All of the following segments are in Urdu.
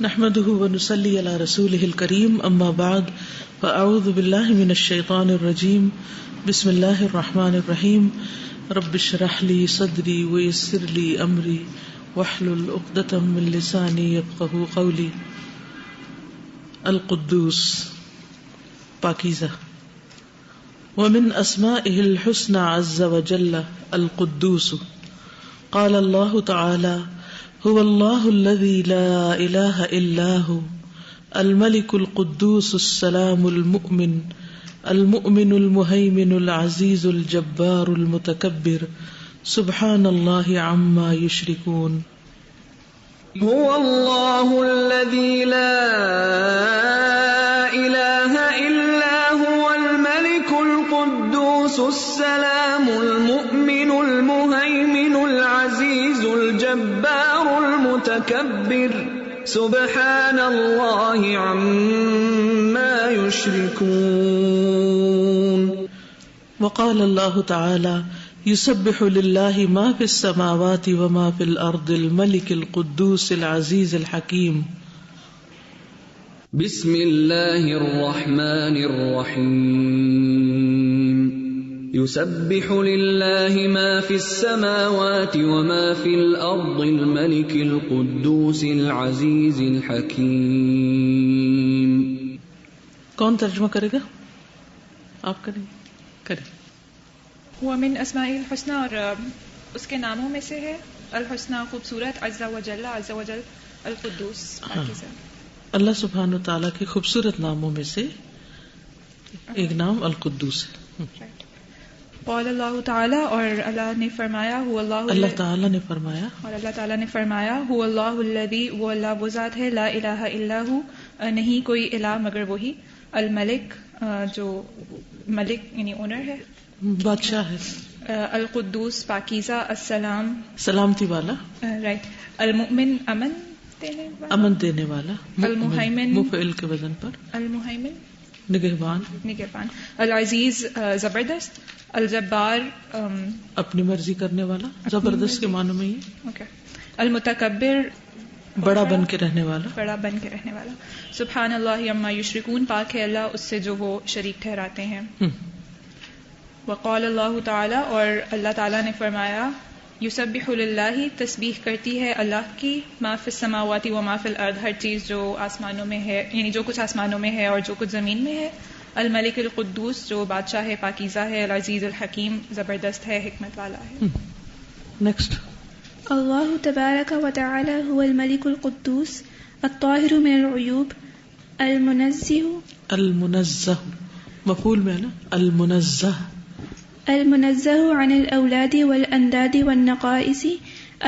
نحمده ونصلي على رسوله الكريم اما بعد فاعوذ بالله من الشيطان الرجيم بسم الله الرحمن الرحيم رب اشرح لي صدري ويسر لي امري واحلل عقدة من لساني يفقهوا قولي. القدوس پاکیزہ. ومن اسمائه الحسنى عز وجل القدوس. قال الله تعالى هو الله الذي لا إله إلا هو الملك القدوس السلام المؤمن المهيمن العزيز الجبار المتكبر سبحان الله عما يشركون. هو الله الذي لا إله إلا هو الملك القدوس السلام المؤمن المهيمن العزيز الجبار المتكبر سبحان الله عما يشركون. وقال الله تعالى يسبح لله ما في السماوات وما في الأرض الملك القدوس العزيز الحكيم. بسم الله الرحمن الرحيم. يسبح لله ما في السماوات وما في الأرض الملك القدوس العزيز الحكيم. کون ترجمہ کرے گا؟ آپ کریں کریں. وہ من اسماء الحسنى اور اس کے ناموں میں سے ہے. الحسنى خوبصورت، عز وجل القدوس پاکیزہ. اللہ سبحانہ وتعالیٰ کے خوبصورت ناموں میں سے ایک نام القدوس ہے. قال اللہ تعالی، اور اللہ نے فرمایا، اللہ تعالیٰ نے فرمایا، اور اللہ تعالیٰ نے فرمایا، هو اللہ الذی، وہ اللہ وہ ذات ہے، لا الہ الا ہو، نہیں کوئی الہ مگر وہی، الملک جو ملک یعنی اونر ہے، بادشاہ ہے، القدوس پاکیزہ، السلام سلامتی والا، رائٹ، المؤمن امن دینے والا، المہیمن مفعل کے وزن پر، المہیمن نگہبان، العزیز زبردست، الجبار اپنی مرضی کرنے والا، زبردست کے معنی میں ہی، المتکبر بڑا بن کے رہنے والا، سبحان اللہ عما یشرکون، پاک ہے اللہ اس سے جو وہ شریک ٹھہراتے ہیں. وقال اللہ تعالی، اور اللہ تعالیٰ نے فرمایا، یسبح للہ، تسبیح کرتی ہے اللہ کی، ما فی السماوات و ما فی الارض، ہر چیز جو آسمانوں میں ہے، یعنی جو کچھ آسمانوں میں ہے اور جو کچھ زمین میں ہے، الملک القدوس جو بادشاہ ہے، پاکیزہ ہے، العزیز الحکیم زبردست ہے، حکمت والا ہے. نیکسٹ. اللہ تبارک و تعالی هو الملک القدوس الطاہر من العیوب المنزہ مفعول میں ہے نا، المنزہ عن الأولاد والأنداد والنقائص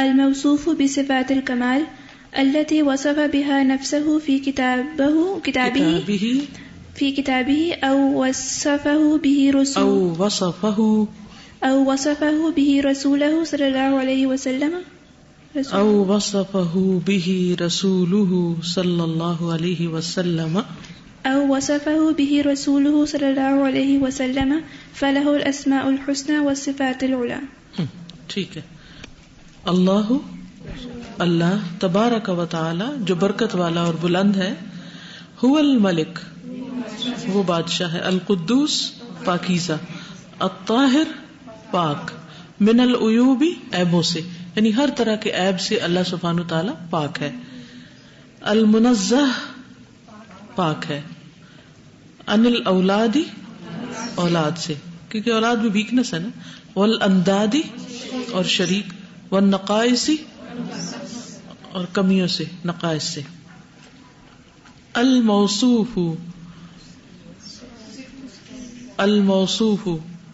الموصوف بصفات الكمال التي وصف بها نفسه في كتابه أو وصفه به رسوله صلى الله عليه وسلم فله الاسماء الحسنى والصفات العلى. ٹھیک ہے. اللہ تبارک و تعالی جو برکت والا اور بلند ہے، هو الملک وہ بادشاہ ہے، القدوس پاکیزہ، الطاہر پاک، من العیوب عیبوں سے، یعنی ہر طرح کے عیب سے اللہ سبحانہ و تعالی پاک ہے، المنزہ پاک ہے، عن الاولاد اولاد سے، کیونکہ اولاد بھی ویکنس ہے نا، والانداد اور شریک، والنقائص اور کمیوں سے، نقائص سے، الموصوف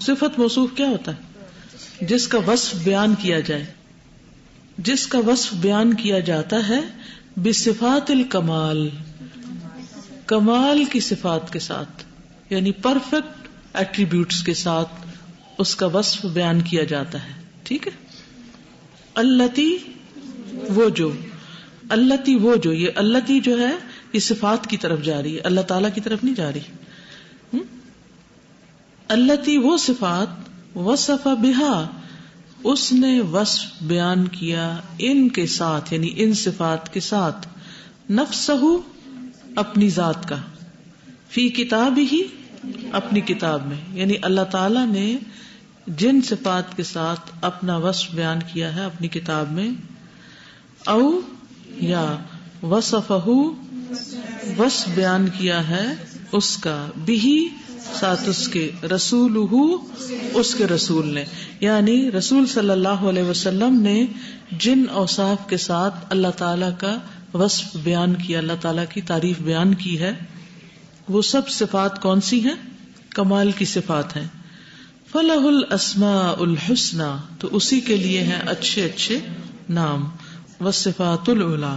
صفت موصوف کیا ہوتا ہے؟ جس کا وصف بیان کیا جاتا ہے بصفات الکمال، کمال کی صفات کے ساتھ، یعنی پرفیکٹ ایٹریبیوٹس کے ساتھ اس کا وصف بیان کیا جاتا ہے. ٹھیک ہے. اللتی وہ جو، یہ اللتی جو ہے یہ صفات کی طرف جا رہی ہے، اللہ تعالیٰ کی طرف نہیں جا رہی. اللتی وہ صفات، وصف بہا اس نے وصف بیان کیا ان کے ساتھ، یعنی ان صفات کے ساتھ، نفسہ اپنی ذات کا، فی کتابہ اپنی کتاب میں، یعنی اللہ تعالی نے جن صفات کے ساتھ اپنا وصف بیان کیا ہے اپنی کتاب میں، او یا وصفہ وصف بیان کیا ہے اس کا، بہی ساتھ اس کے، رسولہ اس کے رسول نے، یعنی رسول صلی اللہ علیہ وسلم نے جن اوصاف کے ساتھ اللہ تعالی کا وصف بیان کیا، اللہ تعالی کی تعریف بیان کی ہے، وہ سب صفات کون سی ہیں؟ کمال کی صفات ہیں. فَلَهُ الْأَسْمَاءُ الْحُسْنَى، تو اسی کے لیے ہیں اچھے اچھے نام، وَالصِّفَاتُ الْعُلَى،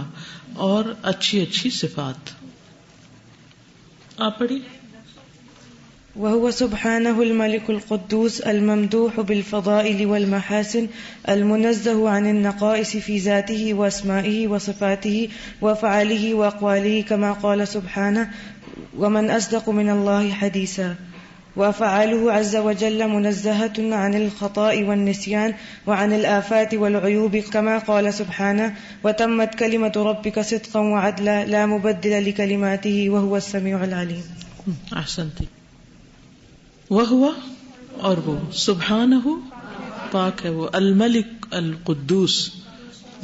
اور اچھی اچھی صفات. آپ پڑھی. وهو سبحانه الملك القدوس الممدوح بالفضائل والمحاسن المنزه عن النقائص في ذاته واسمائه وصفاته وافعاله واقواله كما قال سبحانه ومن اصدق من الله حديثا، وافعاله عز وجل منزهة عن الخطأ والنسيان وعن الآفات والعيوب كما قال سبحانه وتمت كلمة ربك صدقا وعدلا لا مبدل لكلماته وهو السميع العليم. احسنتی. وہو اور وہ، سبحانہ پاک ہے وہ، الملک القدوس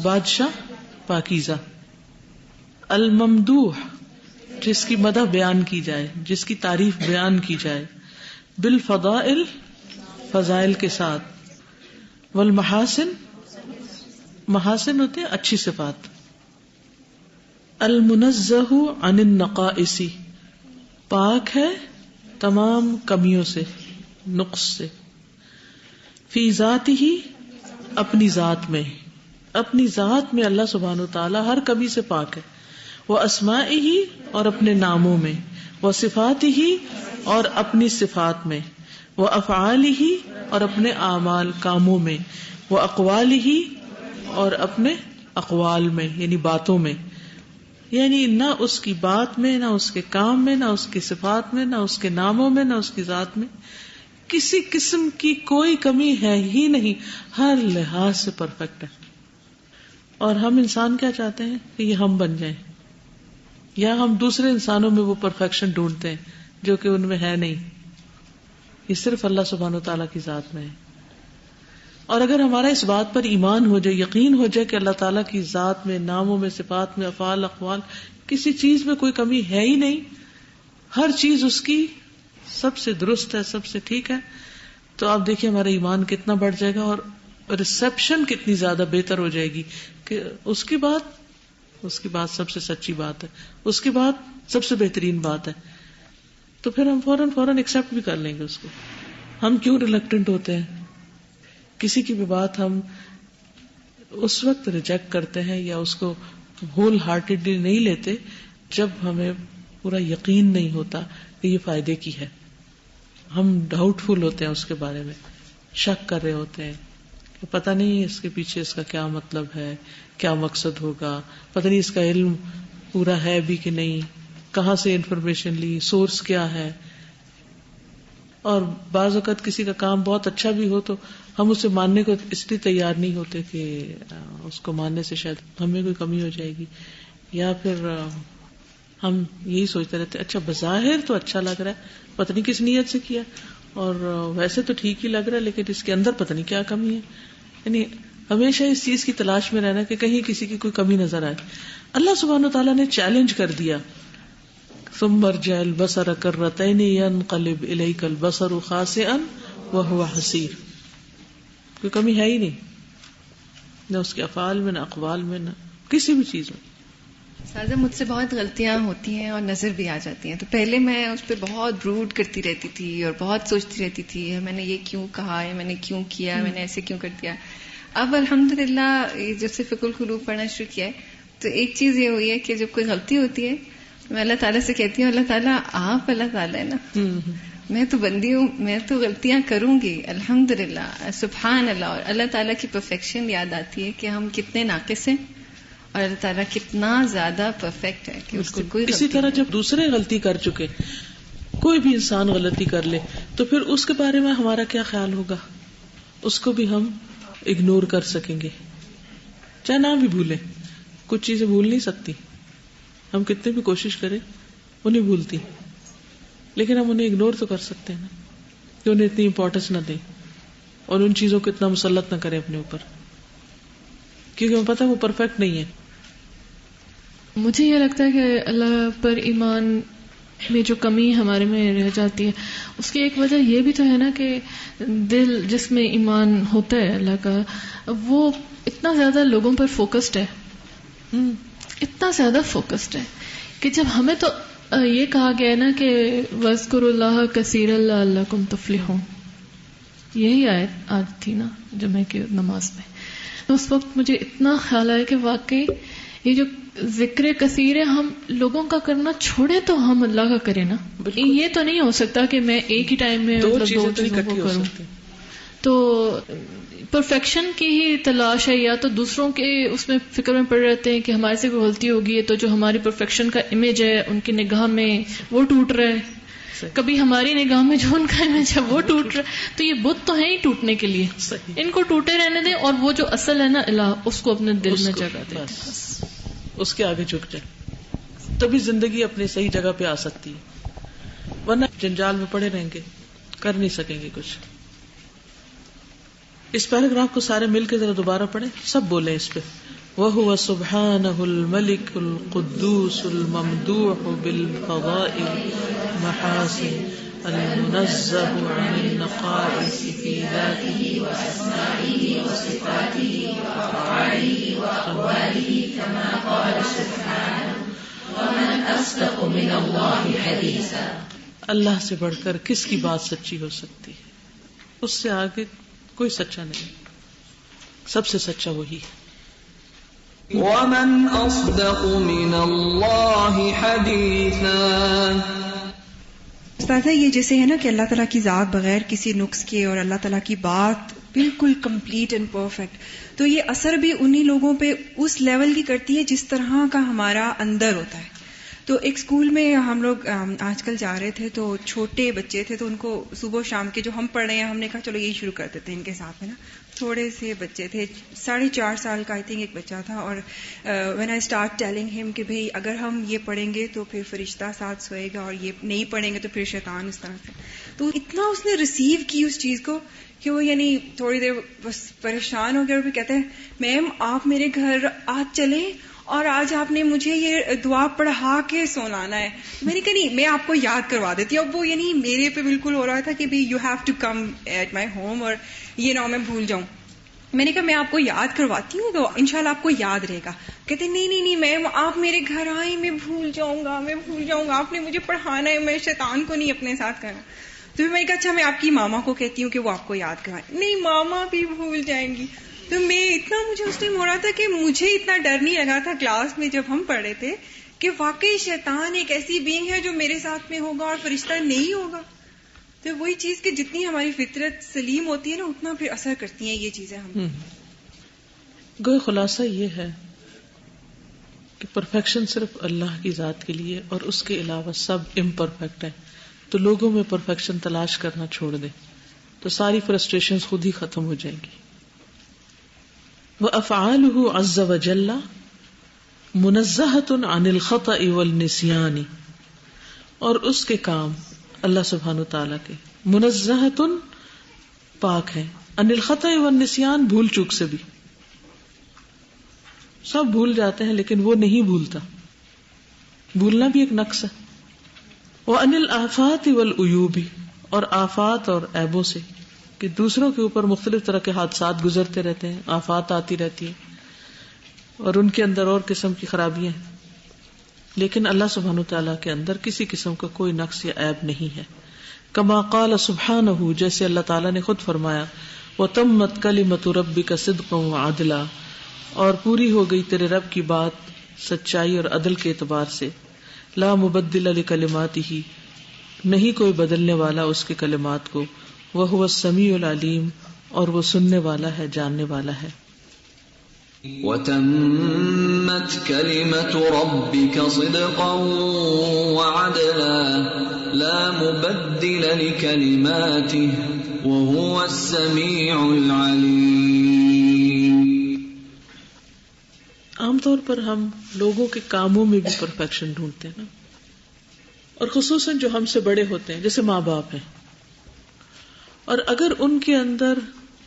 بادشاہ پاکیزہ، الممدوح جس کی مدح بیان کی جائے، جس کی تعریف بیان کی جائے، بالفضائل فضائل کے ساتھ، والمحاسن محاسن ہوتے ہیں اچھی صفات، المنزہ عن النقائص پاک ہے تمام کمیوں سے، نقص سے، فی ذاتہ اپنی ذات میں، اپنی ذات میں اللہ سبحانہ وتعالی ہر کمی سے پاک ہے، وہ اسمائہ اور اپنے ناموں میں، وہ صفاتہ اور اپنی صفات میں، وہ افعالہ اور اپنے اعمال کاموں میں، وہ اقوالہ اور اپنے اقوال میں یعنی باتوں میں، یعنی نہ اس کی بات میں، نہ اس کے کام میں، نہ اس کی صفات میں، نہ اس کے ناموں میں، نہ اس کی ذات میں کسی قسم کی کوئی کمی ہے ہی نہیں، ہر لحاظ سے پرفیکٹ ہے. اور ہم انسان کیا چاہتے ہیں کہ یہ ہم بن جائیں، یا ہم دوسرے انسانوں میں وہ پرفیکشن ڈھونڈتے ہیں جو کہ ان میں ہے نہیں. یہ صرف اللہ سبحانہ و تعالیٰ کی ذات میں ہے. اور اگر ہمارا اس بات پر ایمان ہو جائے، یقین ہو جائے کہ اللہ تعالیٰ کی ذات میں، ناموں میں، صفات میں، افعال اقوال کسی چیز میں کوئی کمی ہے ہی نہیں، ہر چیز اس کی سب سے درست ہے، سب سے ٹھیک ہے، تو آپ دیکھیں ہمارا ایمان کتنا بڑھ جائے گا، اور ریسپشن کتنی زیادہ بہتر ہو جائے گی کہ اس کی بات سب سے سچی بات ہے، اس کی بات سب سے بہترین بات ہے، تو پھر ہم فوراً ایکسپٹ بھی کر لیں گے اس کو. ہم کیوں ریلکٹنٹ ہوتے ہیں؟ کسی کی بھی بات ہم اس وقت ریجیکٹ کرتے ہیں یا اس کو ہول ہارٹیڈلی نہیں لیتے جب ہمیں پورا یقین نہیں ہوتا کہ یہ فائدے کی ہے. ہم ڈاؤٹ فل ہوتے ہیں اس کے بارے میں، شک کر رہے ہوتے ہیں کہ پتہ نہیں اس کے پیچھے اس کا کیا مطلب ہے، کیا مقصد ہوگا، پتہ نہیں اس کا علم پورا ہے بھی کہ نہیں، کہاں سے انفارمیشن لی، سورس کیا ہے. اور بعض اوقات کسی کا کام بہت اچھا بھی ہو تو ہم اسے ماننے کو اس لیے تیار نہیں ہوتے کہ اس کو ماننے سے شاید ہمیں کوئی کمی ہو جائے گی، یا پھر ہم یہی سوچتے رہتے اچھا بظاہر تو اچھا لگ رہا ہے، پتہ نہیں کس نیت سے کیا، اور ویسے تو ٹھیک ہی لگ رہا ہے لیکن اس کے اندر پتہ نہیں کیا کمی ہے. یعنی ہمیشہ اس چیز کی تلاش میں رہنا کہ کہیں کسی کی کوئی کمی نظر آئے. اللہ سبحانہ وتعالیٰ نے چیلنج کر دیا، ثم ارجع البصر کرتین ينقلب الیک البصر خاسئا وهو حسیر. کوئی کمی ہے ہی نہیں، نہ اس کے افعال میں، نہ اقوال میں، نہ کسی بھی چیز میں. سازا مجھ سے بہت غلطیاں ہوتی ہیں اور نظر بھی آ جاتی ہیں، تو پہلے میں اس پہ بہت بروڈ کرتی رہتی تھی اور بہت سوچتی رہتی تھی میں نے یہ کیوں کہا ہے، میں نے کیوں کیا، میں نے ایسے کیوں کر دیا. اب الحمدللہ جب سے فقہ القلوب پڑھنا شروع کیا ہے تو ایک چیز یہ ہوئی ہے کہ جب کوئی غلطی ہوتی ہے میں اللہ تعالیٰ سے کہتی ہوں اللہ تعالیٰ آپ اللہ تعالیٰ ہے نا، میں تو بندی ہوں، میں تو غلطیاں کروں گی، الحمدللہ سبحان اللہ. اور اللہ تعالیٰ کی پرفیکشن یاد آتی ہے کہ ہم کتنے ناقص ہیں اور اللہ تعالیٰ کتنا زیادہ پرفیکٹ ہے کہ اس کو کوئی اسی طرح جب دوسرے غلطی کر چکے، کوئی بھی انسان غلطی کر لے تو پھر اس کے بارے میں ہمارا کیا خیال ہوگا، اس کو بھی ہم اگنور کر سکیں گے، چاہے نہ بھی بھولیں. کچھ چیزیں بھول نہیں سکتی ہم کتنی بھی کوشش کریں وہ نہیں بھولتی، لیکن ہم انہیں اگنور تو کر سکتے ہیں نا، کہ انہیں اتنی امپورٹنس نہ دیں اور ان چیزوں کو اتنا مسلط نہ کریں اپنے اوپر، کیونکہ ہمیں پتہ ہے وہ پرفیکٹ نہیں ہے. مجھے یہ لگتا ہے کہ اللہ پر ایمان میں جو کمی ہمارے میں رہ جاتی ہے اس کی ایک وجہ یہ بھی تو ہے نا کہ دل جس میں ایمان ہوتا ہے اللہ کا وہ اتنا زیادہ لوگوں پر فوکسڈ ہے، اتنا زیادہ فوکسڈ ہے کہ جب ہمیں تو یہ کہا گیا ہے نا کہ وَاذْكُرُوا اللَّهَ كَثِيرًا لَعَلَّكُمْ تُفْلِحُونَ، یہی آیت آج تھی نا جمعہ کی نماز میں. تو اس وقت مجھے اتنا خیال آیا کہ واقعی یہ جو ذکر کثیر ہے ہم لوگوں کا کرنا چھوڑے تو ہم اللہ کا کریں نا. یہ تو نہیں ہو سکتا کہ میں ایک ہی ٹائم میں دو چیزوں کو کروں. تو پرفیکشن کی ہی تلاش ہے، یا تو دوسروں کے اس میں فکر میں پڑ رہتے ہیں کہ ہمارے سے کوئی غلطی ہوگی تو جو ہماری پرفیکشن کا امیج ہے ان کی نگاہ میں وہ ٹوٹ رہا ہے، کبھی ہماری نگاہ میں جو ان کا امیج ہے وہ ٹوٹ رہا ہے. تو یہ بت تو ہے ہی ٹوٹنے کے لیے، ان کو ٹوٹے رہنے دیں اور وہ جو اصل ہے نا الہ اس کو اپنے دل میں جگہ دیں، اس کے آگے جھک جائے، تبھی زندگی اپنی صحیح جگہ پہ آ سکتی ہے، ورنہ جنجال میں پڑے رہیں گے، کر نہیں سکیں گے کچھ. اس پیراگراف کو سارے مل کے ذرا دوبارہ پڑھیں، سب بولیں اس پہ. وَهُوَ سُبْحَانَهُ الْمَلِكُ الْقُدُّوسُ الْمَمْدُوحُ بِالْفَضَائِلِ مَحَاسِنِ الْمُنَزَّهُ عَنِ النَّقَائِصِ فِي ذَاتِهِ وَأَسْمَائِهِ وَصِفَاتِهِ وَأَفْعَالِهِ وَأَقْوَالِهِ كَمَا قَالَ سُبْحَانَهُ وَمَنْ أَصْدَقُ مِنَ اللَّهِ حَدِيثًا. اللہ سے بڑھ کر کس کی بات سچی ہو سکتی ہے؟ اس سے آگے کوئی سچا نہیں، سب سے سچا وہی ہے. وَمَنْ أَصْدَقُ مِنَ اللَّهِ حَدِيثًا. استاذہ یہ جیسے ہے نا کہ اللہ تعالیٰ کی ذات بغیر کسی نقص کے اور اللہ تعالیٰ کی بات بالکل کمپلیٹ اینڈ پرفیکٹ، تو یہ اثر بھی انہی لوگوں پہ اس لیول کی کرتی ہے جس طرح کا ہمارا اندر ہوتا ہے. تو ایک اسکول میں ہم لوگ آج کل جا رہے تھے، تو چھوٹے بچے تھے، تو ان کو صبح شام کے جو ہم پڑھ رہے ہیں ہم نے کہا چلو یہی شروع کر دیتے ہیں ان کے ساتھ میں نا. تھوڑے سے بچے تھے، 4.5 سال کا آئی تھنک ایک بچہ تھا. اور وین آئی اسٹارٹ ٹیلنگ ہم کہ بھئی اگر ہم یہ پڑھیں گے تو پھر فرشتہ ساتھ سوئے گا، اور یہ نہیں پڑھیں گے تو پھر شیطان اس طرح سے. تو اتنا اس نے ریسیو کی اس چیز کو کہ وہ یعنی تھوڑی دیر بس پریشان ہو گیا، اور پھر کہتے ہیں میم آپ میرے گھر آج چلیں اور آج آپ نے مجھے یہ دعا پڑھا کے سونانا ہے. میں نے کہا نہیں میں آپ کو یاد کروا دیتی ہوں. اب وہ یعنی میرے پہ بالکل ہو رہا تھا کہ you have to come at my home, اور یہ نہ میں بھول جاؤں. میں نے کہا میں آپ کو یاد کرواتی ہوں تو انشاءاللہ آپ کو یاد رہے گا. کہتے نہیں میم آپ میرے گھر آئیں، میں بھول جاؤں گا، آپ نے مجھے پڑھانا ہے، میں شیطان کو نہیں اپنے ساتھ کرنا. تو میں نے کہا اچھا میں آپ کی ماما کو کہتی ہوں کہ وہ آپ کو یاد کروائیں. نہیں ماما بھی بھول جائیں گی. تو میں اتنا مجھے اس ٹائم ہو رہا تھا کہ مجھے اتنا ڈر نہیں لگا تھا کلاس میں جب ہم پڑھ رہے تھے کہ واقعی شیطان ایک ایسی بینگ ہے جو میرے ساتھ میں ہوگا اور فرشتہ نہیں ہوگا. تو وہی چیز کہ جتنی ہماری فطرت سلیم ہوتی ہے نا اتنا پھر اثر کرتی ہیں یہ چیزیں ہم. گویا خلاصہ یہ ہے کہ پرفیکشن صرف اللہ کی ذات کے لیے، اور اس کے علاوہ سب امپرفیکٹ ہے. تو لوگوں میں پرفیکشن تلاش کرنا چھوڑ دیں تو ساری فرسٹریشنز خود ہی ختم ہو جائیں گی. وَأَفْعَالُهُ عَزَّ وَجَلَّ مُنَزَّهَةٌ عَنِ الْخَطَإِ وَالنِّسْيَانِ، اور اس کے کام اللہ سبحانہ وتعالیٰ کے منزہۃ پاک ہے، عن الخطأ والنسیان بھول چوک سے بھی. سب بھول جاتے ہیں لیکن وہ نہیں بھولتا، بھولنا بھی ایک نقص ہے. وعن الآفات والعیوب، اور آفات اور عیبوں سے، کہ دوسروں کے اوپر مختلف طرح کے حادثات گزرتے رہتے ہیں، آفات آتی رہتی ہیں اور ان کے اندر اور قسم کی خرابیاں ہیں، لیکن اللہ سبحانہ تعالیٰ کے اندر کسی قسم کا کوئی نقص یا عیب نہیں ہے. کما قال سبحانہ، جیسے اللہ تعالیٰ نے خود فرمایا وَتَمَّتْ كَلِمَةُ رَبِّكَ صِدْقًا وَعَدْلًا، اور پوری ہو گئی تیرے رب کی بات سچائی اور عدل کے اعتبار سے. لا مبدل لکلماتہ، نہیں کوئی بدلنے والا اس کے کلمات کو. وَهُوَ السَّمِيعُ الْعَلِيمُ، اور وہ سننے والا ہے، جاننے والا ہے. وَتَمَّتْ كَلِمَةُ رَبِّكَ صِدْقًا وَعَدْلًا لَا مُبَدِّلَ لِكَلِمَاتِهِ وَهُوَ السَّمِيعُ الْعَلِيمُ. عام طور پر ہم لوگوں کے کاموں میں بھی پرفیکشن ڈھونڈتے ہیں نا، اور خصوصاً جو ہم سے بڑے ہوتے ہیں جیسے ماں باپ ہیں، اور اگر ان کے اندر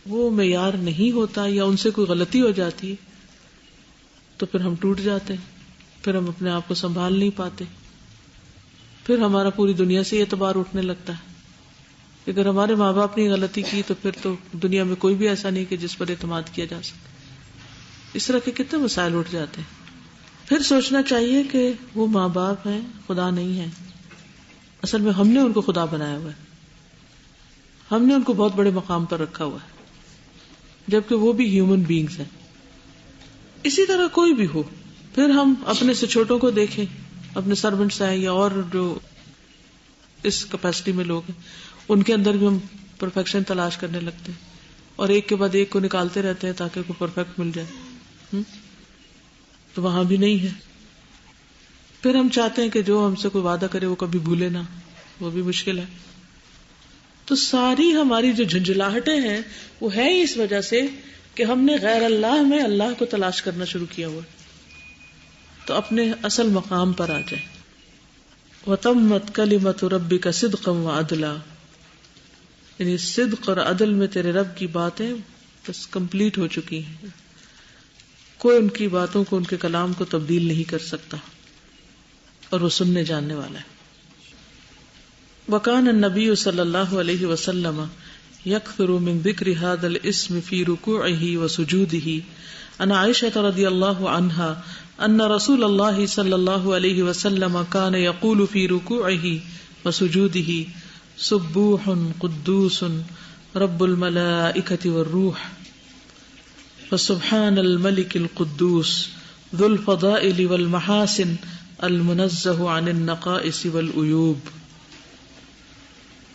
وہ معیار نہیں ہوتا یا ان سے کوئی غلطی ہو جاتی ہے تو پھر ہم ٹوٹ جاتے ہیں، پھر ہم اپنے آپ کو سنبھال نہیں پاتے، پھر ہمارا پوری دنیا سے اعتبار اٹھنے لگتا ہے. اگر ہمارے ماں باپ نے غلطی کی تو پھر تو دنیا میں کوئی بھی ایسا نہیں کہ جس پر اعتماد کیا جا سکے. اس طرح کے کتنے مسائل اٹھ جاتے ہیں. پھر سوچنا چاہیے کہ وہ ماں باپ ہیں، خدا نہیں ہے. اصل میں ہم نے ان کو خدا بنایا ہوا ہے، ہم نے ان کو بہت بڑے مقام پر رکھا ہوا ہے، جبکہ وہ بھی ہیومن بینگز ہیں. اسی طرح کوئی بھی ہو، پھر ہم اپنے سے چھوٹوں کو دیکھیں، اپنے سرونٹس ہیں یا اور جو اس کیپیسٹی میں لوگ ہیں، ان کے اندر بھی ہم پرفیکشن تلاش کرنے لگتے ہیں اور ایک کے بعد ایک کو نکالتے رہتے ہیں تاکہ کوئی پرفیکٹ مل جائے. تو وہاں بھی نہیں ہے. پھر ہم چاہتے ہیں کہ جو ہم سے کوئی وعدہ کرے وہ کبھی بھولے نہ، وہ بھی مشکل ہے. تو ساری ہماری جو جھنجھلاہٹیں ہیں وہ ہے اس وجہ سے کہ ہم نے غیر اللہ میں اللہ کو تلاش کرنا شروع کیا ہوا. تو اپنے اصل مقام پر آ جائیں. وَتَمَّتْ كَلِمَةُ رَبِّكَ صِدْقًا وَعَدْلًا، یعنی صدق اور عدل میں تیرے رب کی باتیں بس کمپلیٹ ہو چکی ہیں، کوئی ان کی باتوں کو، ان کے کلام کو تبدیل نہیں کر سکتا، اور وہ سننے جاننے والا ہے. وَكَانَ النَّبِيُّ صلی اللہ علیہ وسلم يَكْثُرُ مِن ذِكْرِ هَذَا الْإِسْمِ فِي رُكُوعِهِ وَسُجُودِهِ. عن عائشة رضی اللہ عنها ان رسول اللہ صلی اللہ علیہ وسلم كان يقول في ركوعه وسجوده سبوح قدوس رب الملائكة والروح فسبحان الملك القدوس ذو الفضائل والمحاسن المنزه عن النقائص والعیوب.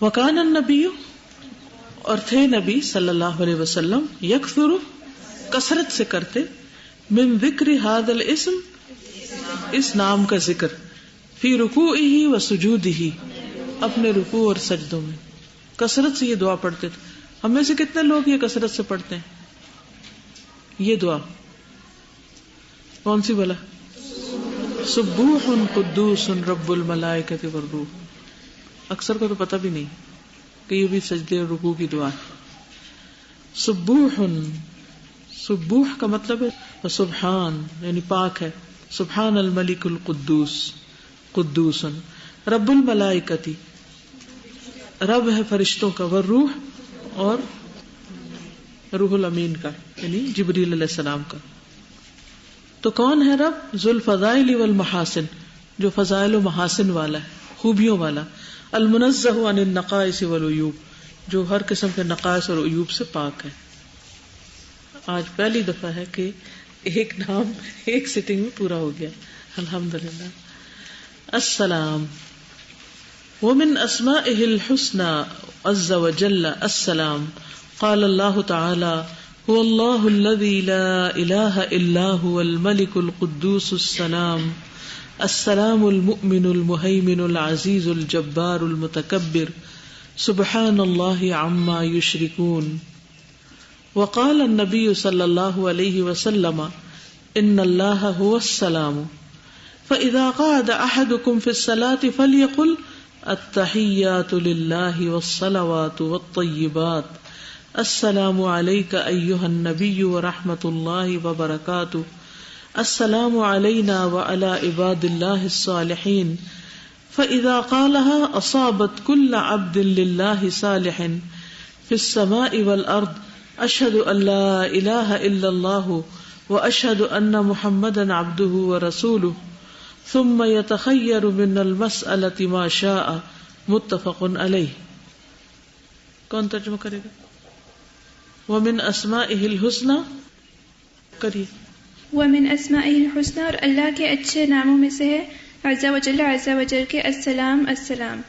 وكان النبی، اور تھے نبی صلی اللہ علیہ وسلم، یکثر، کثرت سے کرتے، من ذکر هذا الاسم، اس نام کا ذکر، فی رکوعہ و سجودہ، اپنے رکوع اور سجدوں میں کثرت سے یہ دعا پڑھتے تھے. ہم میں سے کتنے لوگ یہ کثرت سے پڑھتے ہیں یہ دعا؟ کون سی بلا؟ سبوح قدوس رب الملائکۃ والروح. اکثر کو تو پتہ بھی نہیں کہ یہ بھی سجدے اور رکوع کی دعا ہے. سبوح، سبوح کا مطلب ہے سبحان، یعنی پاک ہے. سبحان الملک القدوس، قدوس رب الملائکتی، رب ہے فرشتوں کا، والروح، اور روح الامین کا یعنی جبریل علیہ السلام کا. تو کون ہے رب؟ ذو الفضائل والمحاسن، جو فضائل و محاسن والا ہے، خوبیوں والا. المنزہ عن النقائص والعیوب، جو ہر قسم کے نقائص اور عیوب سے پاک ہے. آج پہلی دفعہ ہے کہ ایک نام ایک سٹنگ میں پورا ہو گیا، الحمدللہ. السلام، ومن اسمائه الحسنى عز وجل السلام. قال اللہ تعالی هو اللہ الذی لا الہ الا هو الملک القدوس السلام السلام المؤمن المہیمن العزیز الجبار المتکبر سبحان اللہ عما یشرکون. وقال النبی صلی اللہ علیہ وسلم ان اللہ هو السلام فإذا قعد أحدكم في الصلاة فليقل التحيات لله والصلوات والطيبات السلام عليك أيها النبي ورحمة الله وبركاته السلام علينا وعلى عباد الله الصالحين. فإذا قالها أصابت كل عبد لله صالح في السماء والأرض أشهد أن لا إله إلا الله وأشهد أن محمدا عبده ورسوله ثم يتخير من المسألة ما شاء. متفق علیہ. کون ترجمہ کرے گا؟ ومن اسمائه الحسنى، کریے. ومن اسمائه الحسنى، اور اللہ کے اچھے ناموں میں سے ہے عز وجل، عز وجل کے السلام، السلام.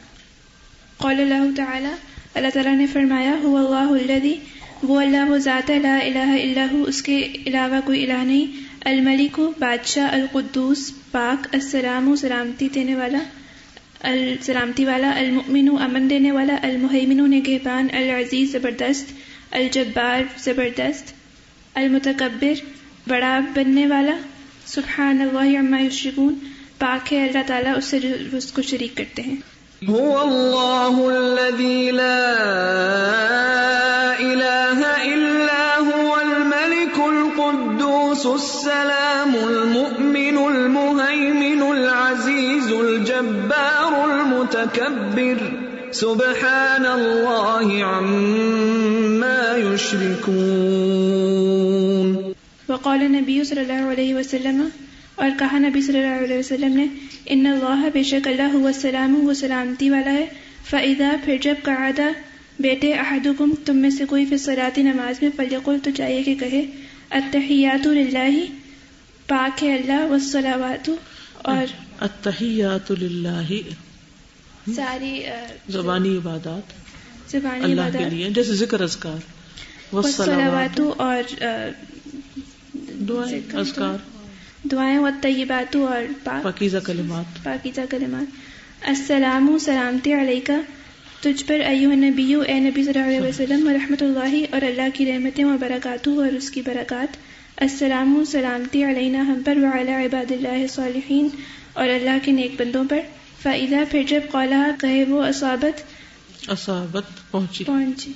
قال اللہ تعالی، اللہ تعالیٰ نے فرمایا، هو اللہ الذی، وہ اللہ وہ ذات ہے، لا الہ الا ہو، اس کے علاوہ کوئی الہ نہیں، الملک بادشاہ، القدوس پاک، السلام سلامتی دینے والا، سلامتی والا، المؤمن امن دینے والا، المہیمن نگہبان، العزیز زبردست، الجبار زبردست، المتکبر بڑا بننے والا، سبحان اللہ عما یشرکون، پاک ہے اللہ تعالیٰ اس سے جو اس کو شریک کرتے ہیں. هو اللہ الذی لا الہ الا هو الملک القدوس السلام المؤمن المہیمن العزیز الجبار المتکبر سبحان اللہ عما یشرکون. وقال نبی صلی اللہ علیہ وسلم، اور کہا نبی صلی اللہ علیہ وسلم نے، ان اللہ بے شک اللہ هو السلام، وہ سلامتی والا ہے. فاذا پھر جب قعد بیٹھے احدکم تم میں سے کوئی فی الصلاۃ نماز میں، فلیقل تو چاہیے کہ کہے التحیات للہ، پاک ہے اللہ، والصلوات اور التحیات للہ ساری زبانی عبادات زبانی اللہ کے عبادات، لیے جیسے ذکر اذکار، والصلوات اور دعائیں اذکار، دعائیں، والطیبات اور پاکیزہ کلمات. پاکیزہ کلمات. السلام سلامتی علیکہ تجھ پر ایھا النبی، اے نبی صلی اللہ علیہ وسلم، ورحمۃ اللہ اور اللہ کی رحمتیں، وبرکاتہ اور اس کی برکات. السلام سلامتی علینا ہم پر، وعلی عباد اللہ الصالحین اور اللہ کے نیک بندوں پر. فاذا پھر جب قالہ کہے وہ اصابت پہنچی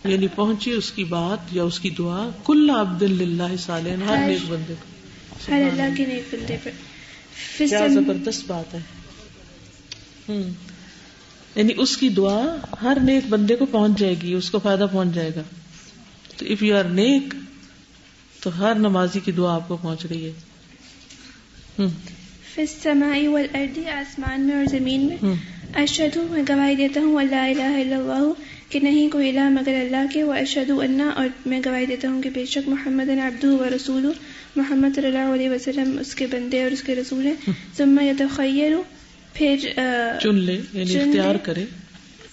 یعنی پہنچی اس کی بات یا اس کی دعا، کل عبد للہ صالح، ہر نیک بندے کو، ہر اللہ کے نیک بندے پر. کیا زبردست بات ہے. یعنی اس کی دعا ہر نیک بندے کو پہنچ جائے گی، اس کو فائدہ پہنچ جائے گا. تو اف یو آر نیک تو ہر نمازی کی دعا آپ کو پہنچ رہی ہے. فی السماء والارض، آسمان میں اور زمین میں. اشہد میں گواہی دیتا ہوں، اللہ الہ الا اللہ کہ نہیں کوئی الہ مگر اللہ کے. واشہد ان اور میں گواہی دیتا ہوں کہ بے شک محمد عبدہ و رسولہ، محمد صلی اللہ علیہ وسلم اس کے بندے اور اس کے رسول ہیں. ثم یتخیر پھر چن لے یعنی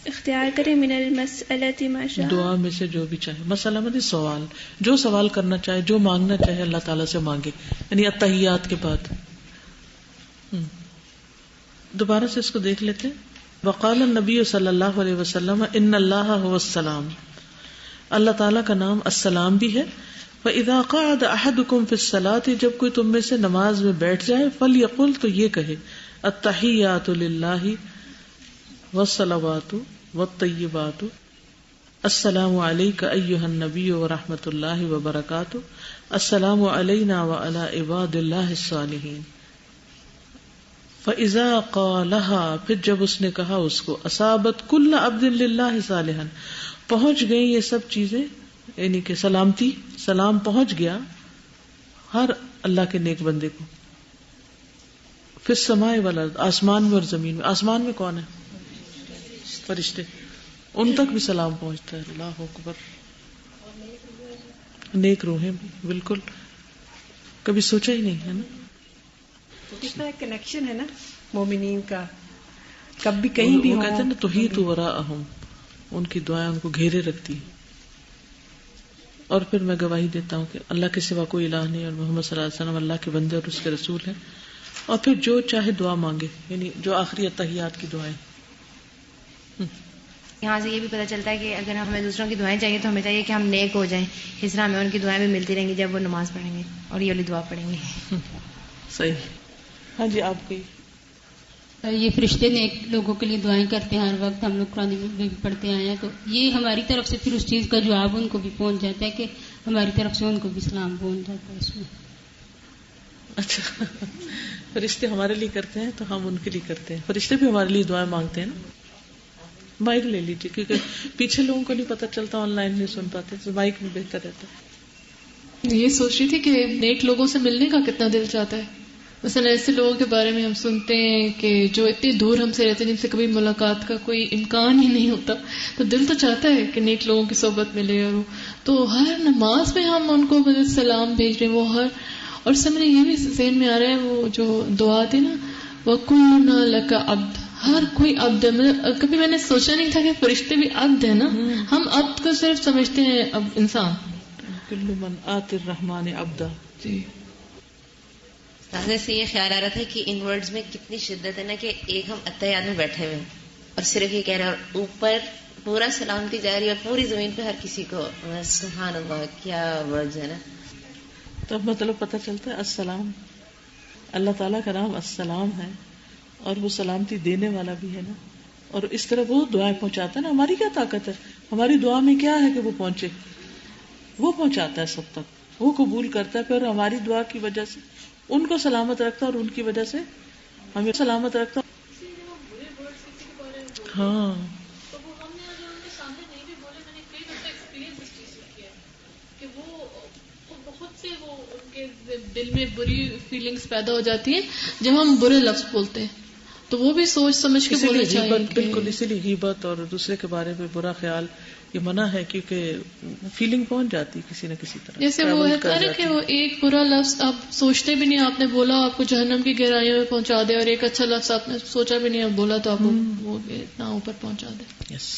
اختیار کرے من المسألۃ ما شاء، دعا میں سے جو بھی چاہے. مسئلہ مطلب سوال، جو سوال کرنا چاہے، جو مانگنا چاہے اللہ تعالیٰ سے مانگے، یعنی التحیات کے بعد. دوبارہ سے اس کو دیکھ لیتے. وقال النبی صلی اللہ علیہ وسلم ان اللہ هو السلام، اللہ تعالیٰ کا نام السلام بھی ہے. فاذا قعد احدکم فی الصلاۃ، جب کوئی تم میں سے نماز میں بیٹھ جائے، فلیقل تو یہ کہے التحیات للہ والصلوات والطیبات السلام علیک ایھا النبی ورحمۃ اللہ وبرکاتہ السلام علینا وعلی عباد اللہ الصالحین. فاذا قالها، پھر جب اس نے کہا اس کو، اصابت کل عبد للہ صالحا، پہنچ گئی یہ سب چیزیں، یعنی کہ سلامتی، سلام پہنچ گیا ہر اللہ کے نیک بندے کو. فی السماء والارض، آسمان میں اور زمین میں. آسمان میں کون ہے؟ فرشتے، ان تک بھی سلام پہنچتا ہے. اللہ اکبر. نیک روحیں بھی، بالکل کبھی سوچا ہی نہیں ہے نا. کتنا کنیکشن ہے نا مومنین کا، کب بھی کہیں بھی وہ کہتے ہیں نا تحیط وراءہم، ان کی دعائیں ان کو گھیرے رکھتی ہیں. اور پھر میں گواہی دیتا ہوں کہ اللہ کے سوا کوئی الہ نہیں، اور محمد صلی اللہ علیہ وسلم اللہ کے بندے اور اس کے رسول ہیں. اور پھر جو چاہے دعا مانگے، یعنی جو آخری التحیات کی دعائیں. یہاں سے یہ بھی پتہ چلتا ہے کہ اگر ہمیں دوسروں کی دعائیں چاہیے تو ہمیں چاہیے کہ ہم نیک ہو جائیں، اس طرح ہمیں ان کی دعائیں بھی ملتی رہیں گی جب وہ نماز پڑھیں گے اور یہ والی دعا پڑھیں گے. صحیح. ہاں جی، آپ کی یہ فرشتے نیک لوگوں کے لیے دعائیں کرتے ہیں ہر وقت، ہم لوگ قرآن میں بھی پڑھتے آئے ہیں، تو یہ ہماری طرف سے پھر اس چیز کا جواب ان کو بھی پہنچ جاتا ہے کہ ہماری طرف سے ان کو بھی سلام پہنچ جاتا ہے اس میں. اچھا، فرشتے ہمارے لیے کرتے ہیں تو ہم ان کے لیے کرتے ہیں. فرشتے بھی ہمارے لیے دعائیں مانگتے ہیں نا. مائک لے لیجیے کیونکہ پیچھے لوگوں کو نہیں پتہ چلتا، آن لائن نہیں سن پاتے، تو مائک میں بہتر رہتا ہے. یہ سوچ رہی تھی کہ نیک لوگوں سے ملنے کا کتنا دل چاہتا ہے. مثلا ایسے لوگوں کے بارے میں ہم سنتے ہیں کہ جو اتنی دور ہم سے رہتے ہیں، جن سے کبھی ملاقات کا کوئی امکان ہی نہیں ہوتا، تو دل تو چاہتا ہے کہ نیک لوگوں کی صحبت ملے. اور تو ہر نماز میں ہم ان کو سلام بھیج رہے ہیں. وہ ہر، اور سمجھے یہ بھی ذہن میں آ رہا ہے وہ جو دعا تھی نا، وَكُلُّنَا لَكَ عَبْدٌ، ہر کوئی عبد ہے. کبھی میں نے سوچا نہیں تھا کہ فرشتے بھی عبد ہے نا. ہم عبد کو صرف سمجھتے ہیں اب انسان. کل من آتی الرحمن عبدا. جی سے یہ خیال آ رہا تھا کہ ان ورڈز میں کتنی شدت ہے نا، کہ ایک ہم اتحیات میں بیٹھے ہوئے اور صرف یہ کہہ رہے ہیں، اور اوپر پورا سلامتی جا رہی ہے اور پوری زمین پہ ہر کسی کو سبحان اللہ. کیا ورڈز ہے نا. تب مطلب پتہ چلتا ہے السلام اللہ تعالیٰ کا نام السلام ہے اور وہ سلامتی دینے والا بھی ہے نا. اور اس طرح وہ دعائیں پہنچاتا ہے نا. ہماری کیا طاقت ہے؟ ہماری دعا میں کیا ہے کہ وہ پہنچے؟ وہ پہنچاتا ہے سب تک, وہ قبول کرتا ہے, پھر ہماری دعا کی وجہ سے ان کو سلامت رکھتا ہے اور ان کی وجہ سے ہمیں سلامت رکھتا. ہاں دل میں بری فیلنگز پیدا ہو جاتی ہیں جب ہم برے لفظ بولتے ہیں, تو وہ بھی سوچ سمجھ کے بولنا چاہیے. بالکل, اسی لیے غیبت اور دوسرے کے بارے میں برا خیال یہ منع ہے, کیونکہ فیلنگ پہنچ جاتی کسی نہ کسی طرح. جیسے وہ ہے نا کہ وہ ایک برا لفظ آپ سوچتے بھی نہیں, آپ نے بولا آپ کو جہنم کی گہرائیوں میں پہنچا دے, اور ایک اچھا لفظ آپ نے سوچا بھی نہیں بولا تو آپ کو وہ اتنا اوپر پہنچا دے. یس.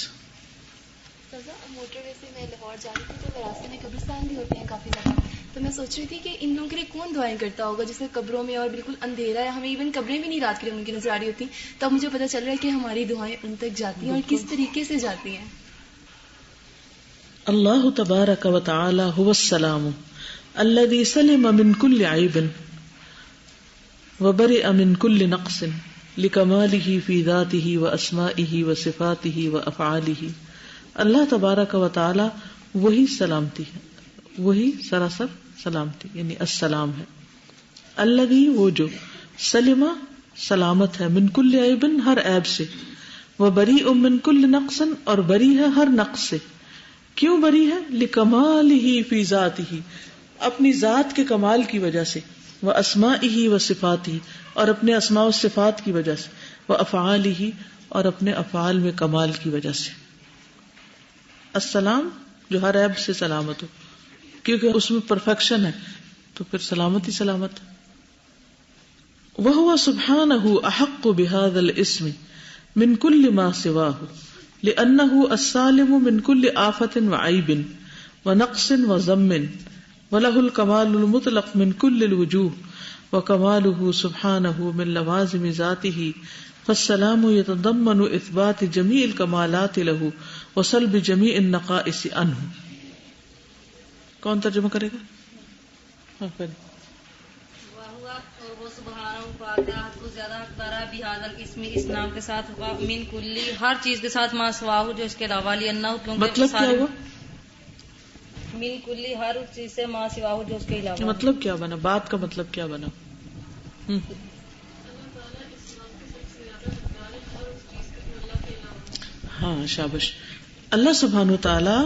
موٹر وے سے میں لاہور جا رہی تھی تو راستے میں قبرستان بھی ہوتے ہیں کافی زیادہ, تو میں سوچ رہی تھی کہ ان لوگوں کے لیے کون دعائیں کرتا ہوگا جیسے قبروں میں اور بالکل اندھیرا ہے, ہمیں ایون قبریں بھی نہیں رات کے لیے ان کی نظر آ رہی ہوتی, تب مجھے پتا چل رہا ہے کہ ہماری دعائیں ان تک جاتی ہیں اور کس طریقے سے جاتی ہیں. اللہ تبارک و تعالی هو السلام الذي سلم من كل عيب وبرئ من كل نقص لكماله في ذاته واسمائه وصفاته وافعاله. اللہ تبارک و تعالی وہی سلامتی ہے, وہی سراسر سلامتی یعنی السلام ہے. الذی وہ جو سلم سلامت ہے, من کل عیب ہر عیب سے, وبریء من کل نقص اور بری ہے ہر نقص سے. کیوں بری ہے؟ لکمالہ فی ذاتہ اپنی ذات کے کمال کی وجہ سے, واسمائہ وصفاتہ اور اپنے اسماء و صفات کی وجہ سے, وافعالہ اور اپنے افعال میں کمال کی وجہ سے. السلام جو ہر عیب سے سلامت ہو, کیونکہ اس میں پرفیکشن ہے تو پھر سلامت ہی سلامت. وَهُوَ سُبْحَانَهُ أَحَقُّ بِهَذَا الْإِسْمِ مِنْ كُلِّ مَا سِوَاهُ لِأَنَّهُ السَّالِمُ مِنْ كُلِّ آفَةٍ وَعَيْبٍ وَنَقْصٍ وَذَمٍ وَلَهُ الْكَمَالُ الْمُطْلَقُ مِنْ كُلِّ الْوُجُوهِ وَكَمَالُهُ سُبْحَانَهُ مِنْ لَوَازِمِ ذَاتِهِ فالسلام يتضمن اثبات جميع الکمالات له وسلب جميع النقائص عنه. کون ترجمہ کرے گا؟ وہ سبحانہ پاک ہے, حد کو زیادہ حقدار ہے بہذا الاسم اس نام کے ساتھ, من کلی ہر چیز کے ساتھ, ما سواہ جو اس کے علاوہ, لانہ کیونکہ مطلب کیا ہوا؟ من کلی ہر چیز سے, ما سواہ جو اس کے علاوہ. مطلب کیا بنا؟ بات کا مطلب کیا بنا؟ ہاں شابش. اللہ سبحانہ و تعالی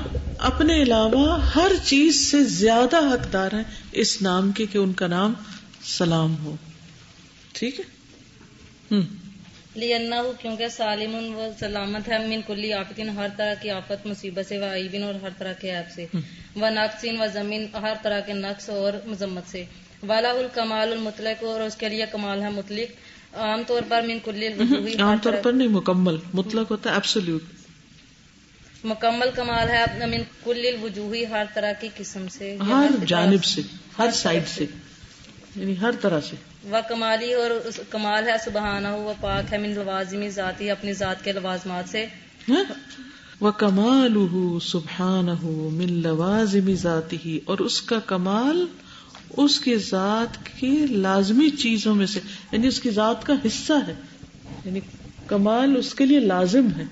اپنے علاوہ ہر چیز سے زیادہ حقدار ہیں اس نام کے کہ ان کا نام سلام ہو. ٹھیک ہے. لِأَنَّهُ کیونکہ سالم وہ سلامت ہے, من کلی آفتن ہر طرح کی آفت مصیبت سے, وعیبن اور ہر طرح کے عیب سے, ونقص وذم ہر طرح کے نقص اور مذمت سے, وَلَهُ الْكَمَالُ الْمُطْلَقُ اور اس کے لیے کمال ہے مطلق, عام طور پر من کلی الوجوہ, عام طور پر نہیں, مکمل. مطلق ہوتا ہے ایبسولوٹ, مکمل کمال ہے من کل الوجوہ ہر طرح کی قسم سے, ہر جانب سے, ہر سائڈ سے, یعنی ہر طرح سے. وکمالی اور کمال ہے سبحانہ وہ پاک ہے, من لوازم ذاتی اپنی ذات کے لوازمات سے, وکمالہ سبحانہ من لوازم ذاتہ اور اس کا کمال اس کی ذات کی لازمی چیزوں میں سے, یعنی اس کی ذات کا حصہ ہے, یعنی کمال اس کے لیے لازم ہے.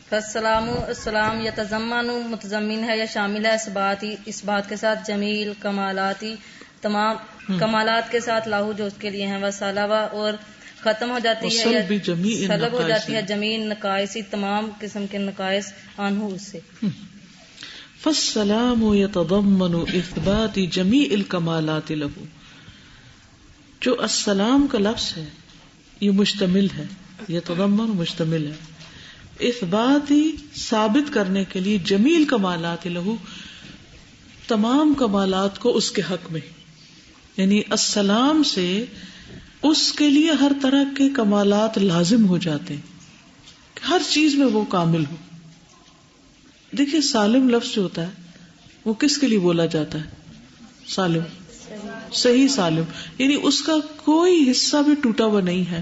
فالسلام السلام یتضمن متضمن ہے یا شامل ہے اس بات کے ساتھ, جمیل کمالاتی تمام کمالات کے ساتھ, لاہو جو اس کے لیے ہیں, وسلبہ اور ختم ہو جاتی ہے, سلب ہو جاتی ہے جمیل نقائص تمام قسم کے نقائص عنہ اس سے. فالسلام یتضمن اثبات جمیع الکمالات له, جو السلام کا لفظ ہے یہ مشتمل ہے, یتضمن مشتمل ہے, اثبات ہی ثابت کرنے کے لیے جمیل کمالات له تمام کمالات کو اس کے حق میں, یعنی السلام سے اس کے لیے ہر طرح کے کمالات لازم ہو جاتے ہیں کہ ہر چیز میں وہ کامل ہو. دیکھیے سالم لفظ جو ہوتا ہے وہ کس کے لیے بولا جاتا ہے؟ سالم, صحیح سالم, یعنی اس کا کوئی حصہ بھی ٹوٹا ہوا نہیں ہے,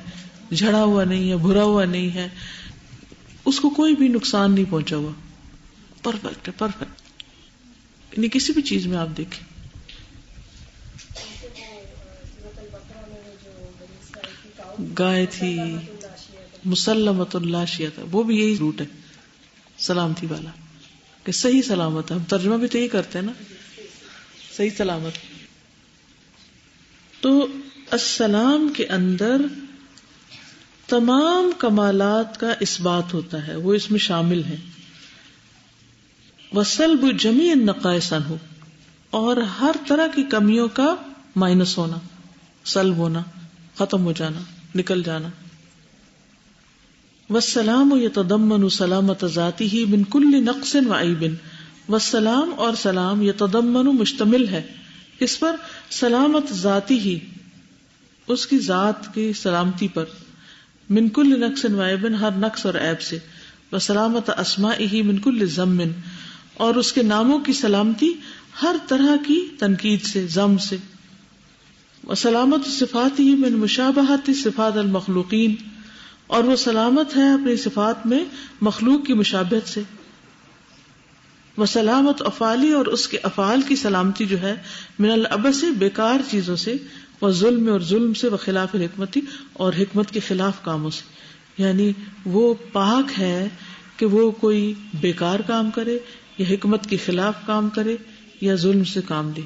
جھڑا ہوا نہیں ہے, بھرا ہوا نہیں ہے, اس کو کوئی بھی نقصان نہیں پہنچا ہوا, پرفیکٹ ہے, پرفیکٹ. یعنی کسی بھی چیز میں آپ دیکھیں گائے تھی مسلمۃ الاشیۃ، وہ بھی یہی روٹ ہے سلامتی والا کہ صحیح سلامت ہے. ہم ترجمہ بھی تو یہی کرتے ہیں نا، صحیح سلامت. تو السلام کے اندر تمام کمالات کا اس بات ہوتا ہے، وہ اس میں شامل ہے. وسلب جمیع النقائص عنہ، اور ہر طرح کی کمیوں کا مائنس ہونا، سلب ہونا، ختم ہو جانا، نکل جانا. والسلام یتضمن سلامت ذاتہ من کل نقص وعیب، والسلام اور سلام یتضمن مشتمل ہے اس پر سلامت ذاتی ہی، اس کی ذات کی سلامتی پر، من کل نقص وعیب، ہر نقص اور عیب سے، وسلامت اسمائہ من کل ذم، اور اس کے ناموں کی سلامتی ہر طرح کی تنقید سے، ذم سے، وسلامت صفاتہ من مشابہت صفات المخلوقین، اور وہ سلامت ہے اپنی صفات میں مخلوق کی مشابہت سے. وسلامت افعالی، اور اس کے افعال کی سلامتی جو ہے من العبث بیکار چیزوں سے، وظلم، اور ظلم سے، وخلاف الحکمتی، اور حکمت کے خلاف کاموں سے. یعنی وہ پاک ہے کہ وہ کوئی بیکار کام کرے یا حکمت کے خلاف کام کرے یا ظلم سے کام لے.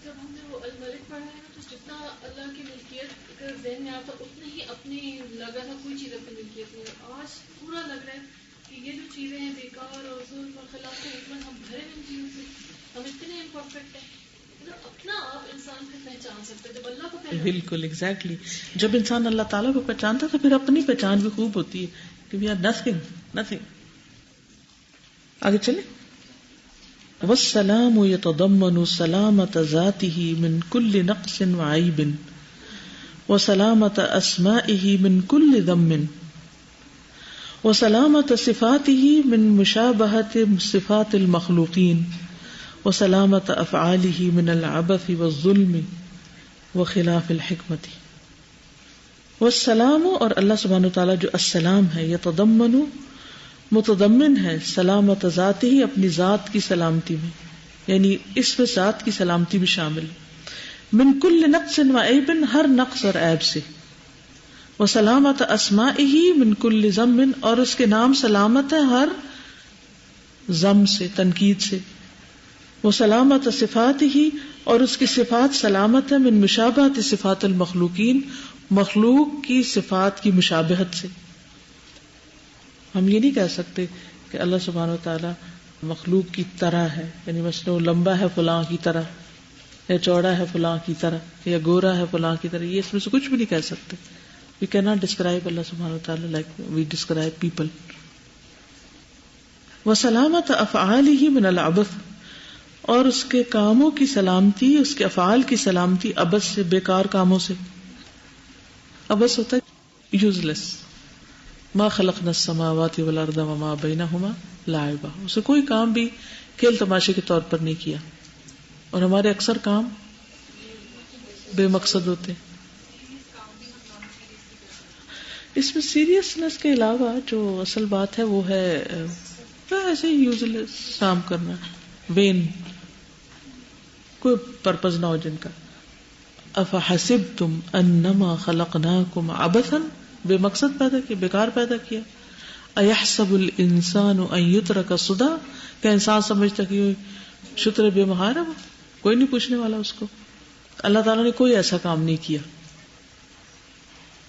جب ہم نے وہ الملک پڑھا ہے تو جتنا اللہ کی ملکیت کا ذہن میں آتا اتنا ہی اپنی لگا تھا کوئی چیز اپنی ملکیت میں. آج پورا لگ رہا ہے کہ یہ جو چیزیں ہیں بیکار اور ظلم اور خلاف حکمت، ہم بھرے ان چیزوں سے، ہم اتنے امپرفیکٹ ہیں. اپنا آپ انسان کو پہچان سکتے جب اللہ کو پہچان. بالکل ایگزیکٹلی. جب انسان اللہ تعالیٰ کو پہچانتا تو پھر اپنی پہچان بھی خوب ہوتی ہے کہ وی آر نتھنگ. آگے چلیں. والسلام یتضمن سلامت ذاتہ من کل نقص وعیب، وسلامت اسمائہ من کل ذم، وسلامت صفاتہ من مشابہت صفات المخلوقین، وسلامت افعالہ من العبث والظلم وخلاف الحکمت. والسلام، اور اللہ سبحانہ وتعالیٰ جو السلام ہے، یتضمن متضمن ہے سلامت ذاتہ، اپنی ذات کی سلامتی میں، یعنی اس میں ذات کی سلامتی بھی شامل ہے، من کل نقص وعیب، ہر نقص اور عیب سے، وسلامت اسمائہ من کل ذم، اور اس کے نام سلامت ہے ہر ذم سے، تنقید سے، وسلامت صفاتہ، اور اس کی صفات سلامت ہے من مشابہت صفات المخلوقین، مخلوق کی صفات کی مشابہت سے. ہم یہ نہیں کہہ سکتے کہ اللہ سبحانہ و تعالی مخلوق کی طرح ہے، یعنی مثلا وہ لمبا ہے فلاں کی طرح، یا چوڑا ہے فلاں کی طرح، یا گورا ہے فلاں کی طرح. یہ اس میں سے کچھ بھی نہیں کہہ سکتے. We cannot describe Allah subhanahu wa ta'ala like we describe people. وسلامت افعالہ من العبث، اور اس کے کاموں کی سلامتی، اس کے افعال کی سلامتی عبث سے، بیکار کاموں سے. عبث ہوتا ہے یوز لیس. ما خلقنا السماوات والارض وما بینہما لاعبا، اسے کوئی کام بھی کھیل تماشے کے طور پر نہیں کیا. اور ہمارے اکثر کام بے مقصد ہوتے. اس میں سیریسنس کے علاوہ جو اصل بات ہے وہ ہے ایسے یوز لیس کام کرنا، وین، کوئی پرپز نہ ہو جن کا. افحسبتم انما خلقناکم عبثا، بے مقصد پیدا کیا، بیکار پیدا کیا. ایحسب الانسان ان یترک سدی، کہ انسان سمجھتا کہ شتر بے مہار ہے، وہ کوئی نہیں پوچھنے والا اس کو. اللہ تعالیٰ نے کوئی ایسا کام نہیں کیا.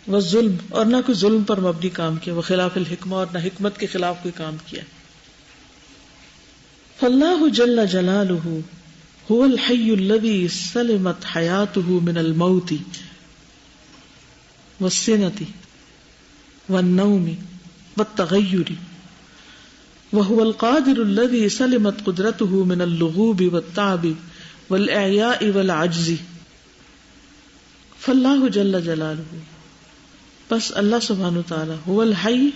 والظلم، اور نہ کوئی ظلم پر مبنی کام کیا. وخلاف الحکمہ، اور نہ حکمت کے خلاف کوئی کام کیا. فاللہ جل جلالہ هو الحی الذی سلمت حیاتہ من الموت والسنۃ والنوم والتغیر، وهو القادر الذی سلمت قدرتہ من اللغوب والتعب والاعیاء والعجز. فاللہ جل جلالہ، بس اللہ سبحانہ وتعالی، هو الحی،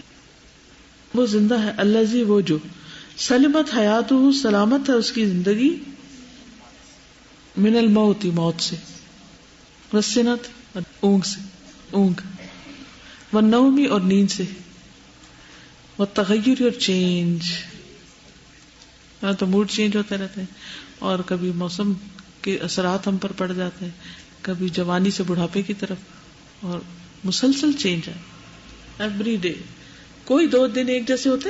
وہ زندہ ہے، الذی، وہ جو، سلمت حیاتہ، سلامت ہے اس کی زندگی، من الموت، موت سے، والسنۃ، اونگ سے، اونگ، والنوم، اور نیند سے، والتغیر، اور چینج. تو موڈ چینج ہوتے رہتے ہیں، اور کبھی موسم کے اثرات ہم پر پڑ جاتے ہیں، کبھی جوانی سے بڑھاپے کی طرف، اور مسلسل چینج ہے ایوری ڈے. کوئی 2 دن ایک جیسے ہوتے.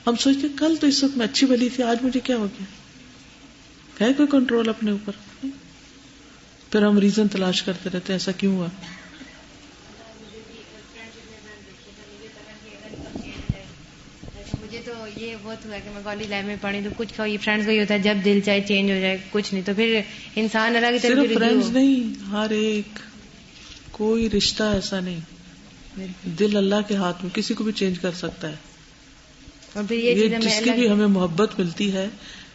ہم سوچتے کل تو اس وقت میں اچھی بھلی تھی, آج مجھے کیا ہو گیا. ہے کوئی کنٹرول اپنے اوپر؟ پھر ہم ریزن تلاش کرتے رہتے ہیں ایسا کیوں ہوا. مجھے تو یہ بہت ہوا کہ میں کالج لائف میں پڑھی تو کچھ فرینڈز کو یہ ہوتا ہے جب دل چاہے چینج ہو جائے, کچھ نہیں تو پھر انسان اللہ کی طرف. صرف فرینڈز نہیں, ہر ایک کوئی رشتہ ایسا نہیں. دل اللہ کے ہاتھ میں, کسی کو بھی چینج کر سکتا ہے. اور پھر یہ جس کی بھی ہمیں محبت ملتی ہے,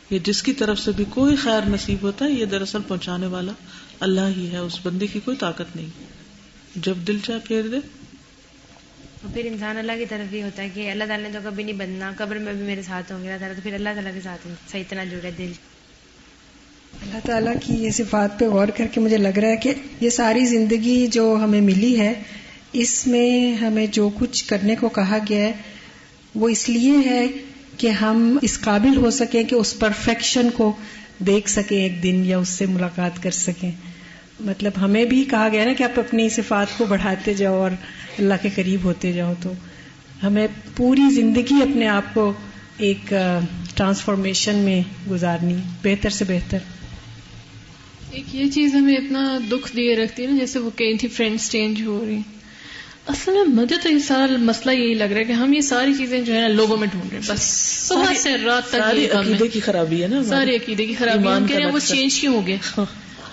یہ جس کی طرف سے بھی کوئی خیر نصیب ہوتا ہے, یہ دراصل پہنچانے والا اللہ ہی ہے. اس بندے کی کوئی طاقت نہیں, جب دل چاہے پھیر دے. اور پھر انسان اللہ کی طرف ہی ہوتا ہے کہ اللہ تعالیٰ نے تو کبھی نہیں بدلنا, قبر میں بھی میرے ساتھ ہوں گے اللہ تعالیٰ, تو پھر اللہ تعالیٰ کے ساتھ صحیح اتنا جڑے دل. اللہ تعالیٰ کی یہ صفات پہ غور کر کے مجھے لگ رہا ہے کہ یہ ساری زندگی جو ہمیں ملی ہے, اس میں ہمیں جو کچھ کرنے کو کہا گیا ہے وہ اس لیے ہے کہ ہم اس قابل ہو سکیں کہ اس پرفیکشن کو دیکھ سکیں ایک دن, یا اس سے ملاقات کر سکیں. مطلب ہمیں بھی کہا گیا نا کہ آپ اپنی صفات کو بڑھاتے جاؤ اور اللہ کے قریب ہوتے جاؤ. تو ہمیں پوری زندگی اپنے آپ کو ایک ٹرانسفارمیشن میں گزارنی, بہتر سے بہتر. ایک یہ چیز ہمیں اتنا دکھ دیے رکھتی ہے نا, جیسے وہ کہیں تھی فرینڈس چینج ہو رہی. اصل میں مجھے تو یہ سارا مسئلہ یہی لگ رہا ہے کہ ہم یہ ساری چیزیں جو ہے نا لوگوں میں ڈھونڈ رہے ہیں, بس صبح سے رات تک. ساری عقیدے کی خرابی ہے نا, ساری عقیدے کی خرابی. ہم کہہ رہے ہیں وہ چینج کیوں ہو گیا.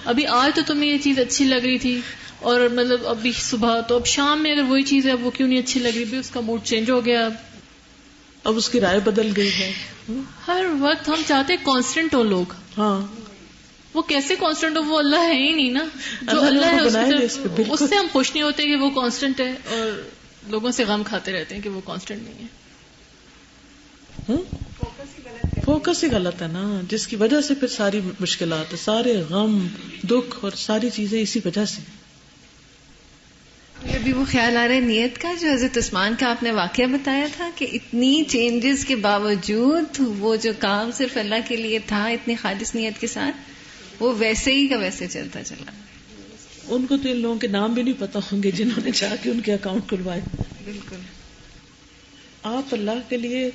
ابھی آج تو تمہیں یہ چیز اچھی لگ رہی تھی, اور مطلب ابھی صبح تو اب شام میں اگر وہی چیز ہے وہ کیوں نہیں اچھی لگ رہی, بھی اس کا موڈ چینج ہو گیا, اب اس کی رائے بدل گئی ہے. ہر وقت ہم چاہتے ہیں کانسٹنٹ ہو لوگ. ہاں, وہ کیسے کانسٹنٹ ہو, وہ اللہ ہے ہی نہیں نا. جو اللہ ہے اس سے ہم خوش نہیں ہوتے کہ وہ کانسٹنٹ ہے, اور لوگوں سے غم کھاتے رہتے ہیں کہ وہ کانسٹنٹ نہیں ہے. فوکس ہی غلط ہے نا, جس کی وجہ سے پھر ساری مشکلات, سارے غم دکھ اور ساری چیزیں اسی وجہ سے. ابھی وہ خیال آ رہا ہے نیت کا, جو حضرت عثمان کا آپ نے واقعہ بتایا تھا کہ اتنی چینجز کے باوجود وہ جو کام صرف اللہ کے لیے تھا اتنی خالص نیت کے ساتھ, وہ ویسے ہی کا ویسے چلتا چلا. ان کو تو ان لوگوں کے نام بھی نہیں پتا ہوں گے جنہوں نے جا کے ان کے اکاؤنٹ کھلوائے. بالکل. آپ اللہ کے لیے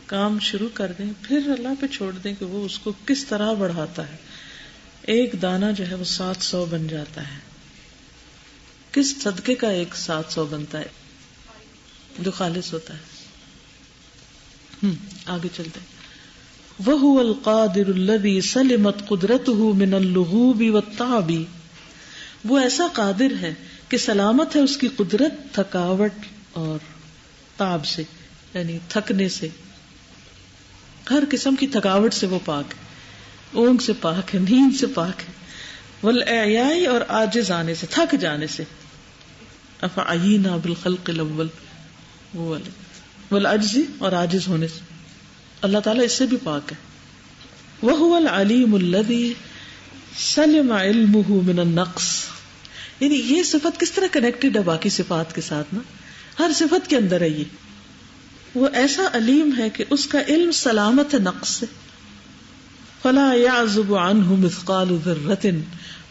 کام شروع کر دیں, پھر اللہ پہ چھوڑ دیں کہ وہ اس کو کس طرح بڑھاتا ہے. ایک دانہ جو ہے وہ 700 بن جاتا ہے. کس صدقے کا ایک 700 بنتا ہے جو خالص ہوتا ہے. آگے چلتے ہیں. وَهُوَ الْقَادِرُ الَّذِي سَلِمَتْ قُدْرَتُهُ مِنَ اللُّغُوبِ وَالتَّعَبِ, وہ ایسا قادر ہے کہ سلامت ہے اس کی قدرت تھکاوٹ اور تعب سے, یعنی تھکنے سے. ہر قسم کی تھکاوٹ سے وہ پاک ہے, اونگ سے پاک ہے, نیند سے پاک ہے. والاعیاء, اور عاجز آنے سے, تھک جانے سے. افعینا بالخلق الاول, والعجز, اور عاجز ہونے سے. اللہ تعالیٰ اس سے بھی پاک ہے. وَهُوَ الْعَلِيمُ الَّذِي سَلِمَ عِلْمُهُ مِنَ النَّقْصِ, یعنی یہ صفت کس طرح کنیکٹڈ ہے باقی صفات کے ساتھ نا, ہر صفت کے اندر ہے یہ. وہ ایسا علیم ہے کہ اس کا علم سلامت ہے نقص سے. فَلَا يَعْزُبُ عَنْهُ مِثْقَالُ ذَرَّةٍ,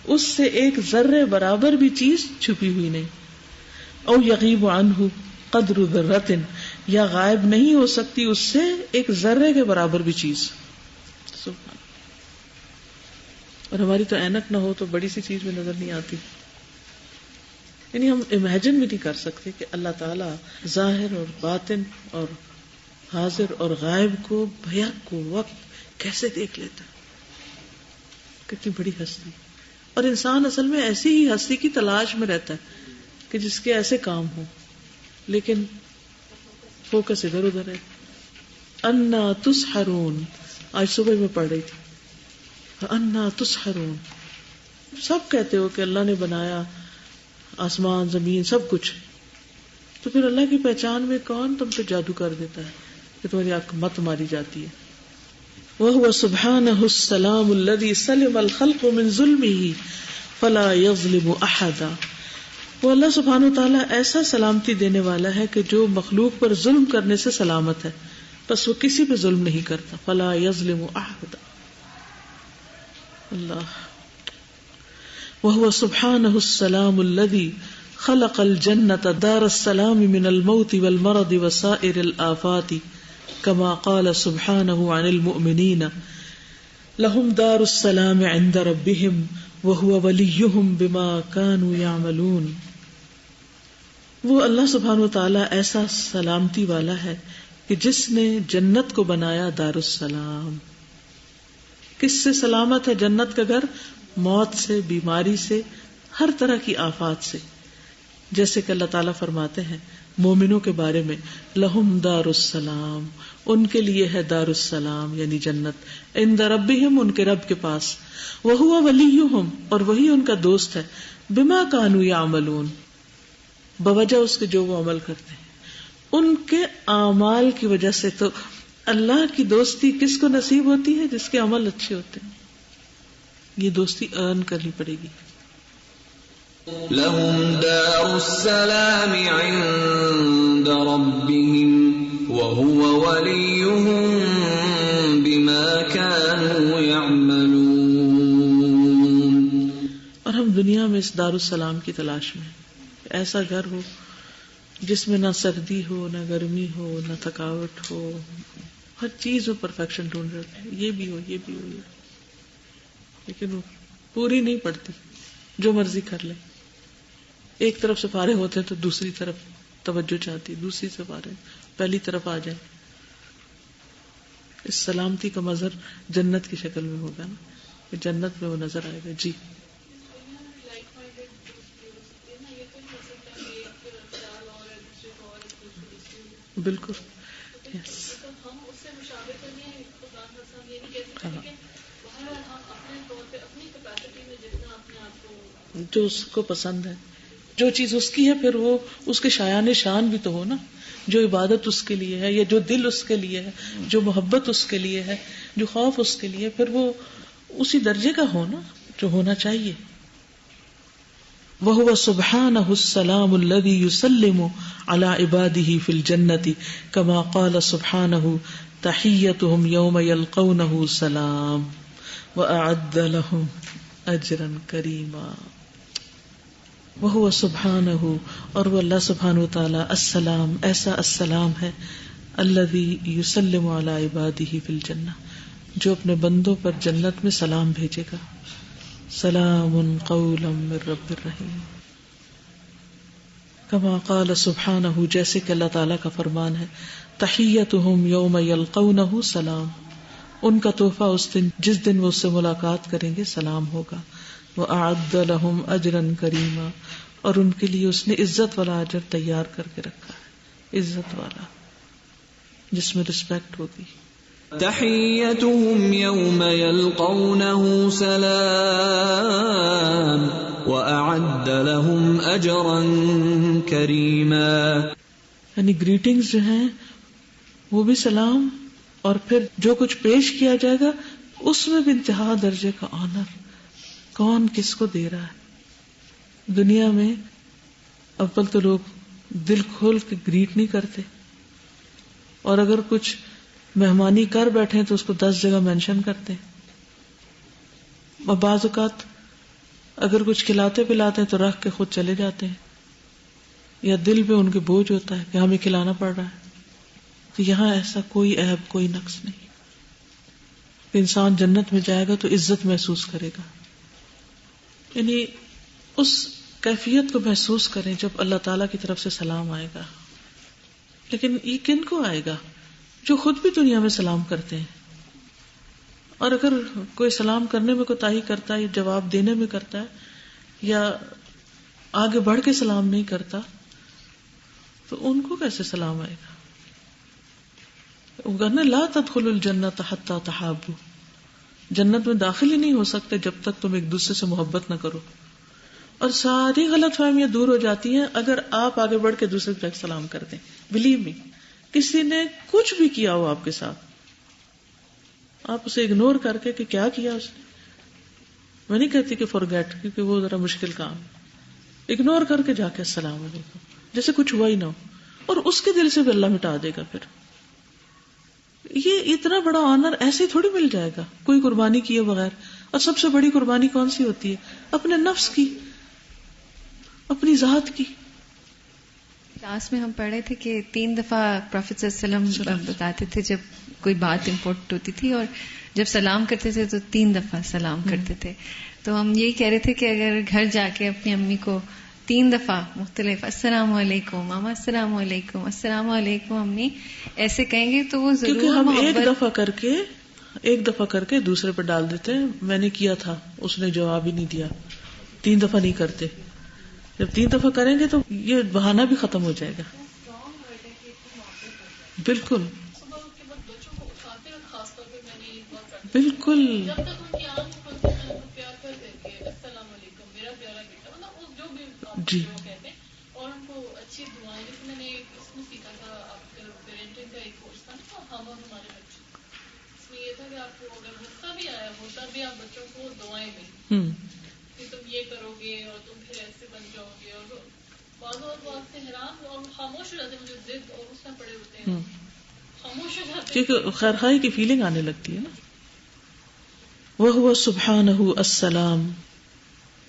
اس سے ایک ذرے برابر بھی چیز چھپی ہوئی نہیں. او یغیب عنہ قدر ذرۃ, یا غائب نہیں ہو سکتی اس سے ایک ذرے کے برابر بھی چیز. اور ہماری تو اینک نہ ہو تو بڑی سی چیز میں نظر نہیں آتی. یعنی ہم امیجن بھی نہیں کر سکتے کہ اللہ تعالیٰ ظاہر اور باطن اور حاضر اور غائب کو بیک کو وقت کیسے دیکھ لیتا ہے. کتنی بڑی ہستی. اور انسان اصل میں ایسی ہی ہستی کی تلاش میں رہتا ہے کہ جس کے ایسے کام ہوں, لیکن فوکس ادھر ادھر ہے. انا تسحرون, آج صبح میں پڑھ رہی تھی, انا تسحرون. سب کہتے ہو کہ اللہ نے بنایا آسمان زمین سب کچھ, تو پھر اللہ کی پہچان میں کون تم پہ جادو کر دیتا ہے کہ تمہاری آنکھ مت ماری جاتی ہے. وَهُوَ سُبْحَانَهُ السَّلَامُ الَّذِي سَلِمَ الْخَلْقُ مِنْ ظُلْمِهِ فَلَا يَظْلِمُ أَحَدًا, وہ اللہ سبحانہ وتعالیٰ ایسا سلامتی دینے والا ہے کہ جو مخلوق پر ظلم کرنے سے سلامت ہے, بس وہ کسی پہ ظلم نہیں کرتا. فَلَا يَظْلِمُ أَحَدًا. اللہ. وَهُوَ سُبْحَانَهُ السَّلَامُ الَّذِي خلق الجنة دار السلام من الموت والمرض وسائر الآفات كما قال سبحانه عن المؤمنين لهم دار السلام عند ربهم وهو وليهم بما كانوا يعملون. وہ اللہ سبحانہ وتعالی ایسا سلامتی والا ہے کہ جس نے جنت کو بنایا دار السلام. کس سے سلامت ہے جنت کا گھر؟ موت سے، بیماری سے، ہر طرح کی آفات سے. جیسے کہ اللہ تعالیٰ فرماتے ہیں مومنوں کے بارے میں لہم دار السلام، ان کے لیے ہے دار السلام یعنی جنت، عند ربہم ان کے رب کے پاس، وہو ولیہم اور وہی ان کا دوست ہے، بما کانوا یعملون بوجہ اس کے جو وہ عمل کرتے ہیں، ان کے اعمال کی وجہ سے. تو اللہ کی دوستی کس کو نصیب ہوتی ہے؟ جس کے عمل اچھے ہوتے ہیں. یہ دوستی ارن کرنی پڑے گی. لهم دار السلام عند ربهم وهو وليهم بما كانوا يعملون. اور ہم دنیا میں اس دار السلام کی تلاش میں ہیں، ایسا گھر ہو جس میں نہ سردی ہو، نہ گرمی ہو، نہ تھکاوٹ ہو، ہر چیز میں پرفیکشن ڈھونڈ رہے ہیں، یہ بھی ہو یہ بھی ہو، لیکن وہ پوری نہیں پڑتی. جو مرضی کر لے، ایک طرف سے فارغ ہوتے ہیں تو دوسری طرف توجہ چاہتی، دوسری سے فارغ پہلی طرف آ جائے. اس سلامتی کا مظہر جنت کی شکل میں ہوگا نا، کہ جنت میں وہ نظر آئے گا. جی بالکل یس. جو اس کو پسند ہے، جو چیز اس کی ہے، پھر وہ اس کے شایان شان بھی تو ہو نا. جو عبادت اس کے لیے ہے، یا جو دل اس کے لیے ہے، جو محبت اس کے لیے ہے، جو خوف اس کے لیے، پھر وہ اسی درجے کا ہو نا جو ہونا چاہیے. وَهُوَ سُبْحَانَهُ السَّلَامُ الَّذِي يُسَلِّمُ عَلَى عِبَادِهِ فِي الْجَنَّةِ كَمَا قَالَ سُبْحَانَهُ تَحِيَّتُهُمْ يَوْمَ يَلْقَوْنَهُ سَلَامٌ وَأَعَدَّ لَهُمْ أَجْرًا كَرِيمًا. وَهُوَ سُبْحَانَهُ اور وہ اللہ سبحانہ وتعالی السلام ایسا السلام ہے، الذي يسلم على عباده في الجنة جو اپنے بندوں پر جنت میں سلام بھیجے گا. سلام قولا من رب الرحیم. کما قال سبحانہ جیسے کہ اللہ تعالیٰ کا فرمان ہے تحیتہم یوم یلقونہ سلام، ان کا تحفہ اس دن جس دن وہ اس سے ملاقات کریں گے سلام ہوگا. وَأَعَدَّ لَهُمْ أَجْرًا كَرِيمًا اور ان کے لیے اس نے عزت والا اجر تیار کر کے رکھا ہے، عزت والا جس میں رسپیکٹ ہوگی. تحیتهم یوم یلقونه سلام وَأَعَدَّ لَهُمْ أَجْرًا كَرِيمًا. یعنی گریٹنگز جو ہیں وہ بھی سلام، اور پھر جو کچھ پیش کیا جائے گا اس میں بھی انتہا درجے کا آنر. کون کس کو دے رہا ہے؟ دنیا میں اول تو لوگ دل کھول کے گریٹ نہیں کرتے، اور اگر کچھ مہمانی کر بیٹھے تو اس کو 10 جگہ مینشن کرتے ہیں. اور بعض اوقات اگر کچھ کھلاتے پلاتے ہیں تو رکھ کے خود چلے جاتے ہیں، یا دل پہ ان کے بوجھ ہوتا ہے کہ ہمیں کھلانا پڑ رہا ہے. تو یہاں ایسا کوئی عیب کوئی نقص نہیں. انسان جنت میں جائے گا تو عزت محسوس کرے گا. یعنی اس کیفیت کو محسوس کریں جب اللہ تعالیٰ کی طرف سے سلام آئے گا. لیکن یہ کن کو آئے گا؟ جو خود بھی دنیا میں سلام کرتے ہیں. اور اگر کوئی سلام کرنے میں کوتاہی کرتا ہے، جواب دینے میں کرتا ہے، یا آگے بڑھ کے سلام نہیں کرتا، تو ان کو کیسے سلام آئے گا؟ وہ کہنا لا تدخلوا الجنۃ حتی تحابوا، جنت میں داخل ہی نہیں ہو سکتے جب تک تم ایک دوسرے سے محبت نہ کرو. اور ساری غلط فہمیاں دور ہو جاتی ہیں اگر آپ آگے بڑھ کے دوسرے کو سلام کر دیں. بلیو می، کسی نے کچھ بھی کیا ہو آپ کے ساتھ، آپ اسے اگنور کر کے کہ کیا کیا اس نے، میں نہیں کہتی کہ فورگیٹ، کیونکہ وہ ذرا مشکل کام ہے، اگنور کر کے جا کے السلام علیکم جیسے کچھ ہوا ہی نہ ہو، اور اس کے دل سے بھی اللہ مٹا دے گا. پھر یہ اتنا بڑا آنر ایسے ہی تھوڑی مل جائے گا کوئی قربانی کیے بغیر. اور سب سے بڑی قربانی کون سی ہوتی ہے؟ اپنے نفس کی. اپنی ذات کی. کلاس میں ہم پڑھے تھے کہ 3 دفعہ پروفیٹ صلی اللہ علیہ وسلم بتاتے تھے جب کوئی بات امپورٹنٹ ہوتی تھی، اور جب سلام کرتے تھے تو 3 دفعہ سلام کرتے تھے. تو ہم یہی کہہ رہے تھے کہ اگر گھر جا کے اپنی امی کو 3 دفعہ مختلف السلام علیکم ماما، السلام علیکم، السلام علیکم امی ایسے کہیں گے تو وہ ضرور. کیونکہ ہم ایک دفعہ کر کے دوسرے پہ ڈال دیتے ہیں، میں نے کیا تھا اس نے جواب ہی نہیں دیا. 3 دفعہ نہیں کرتے. جب 3 دفعہ کریں گے تو یہ بہانہ بھی ختم ہو جائے گا. بالکل بالکل. جی اور ان کو اچھی دعائیں، جیسے میں نے اس میں سیکھا تھا آپ کا پیرنٹنگ کا ایک کورس تھا نا، ہم اور ہمارے بچے. اس میں یہ تھا کہ آپ کو اگر غصہ بھی آیا ہوتا بھی آپ بچوں کو دعائیں دیں کہ تم یہ کرو گے اور تم پھر ایسے بن جاؤ گے. اور بعض اوقات وہ آپ سے حیران اور خاموش ہو جاتے ہیں، مجھے ضد اور اس میں پڑے ہوتے ہیں، خاموش ہو جاتے ہیں کیونکہ خیرخواہی کی فیلنگ آنے لگتی ہے نا. وَهُوَ سُبْحَانَهُ السَّلَامُ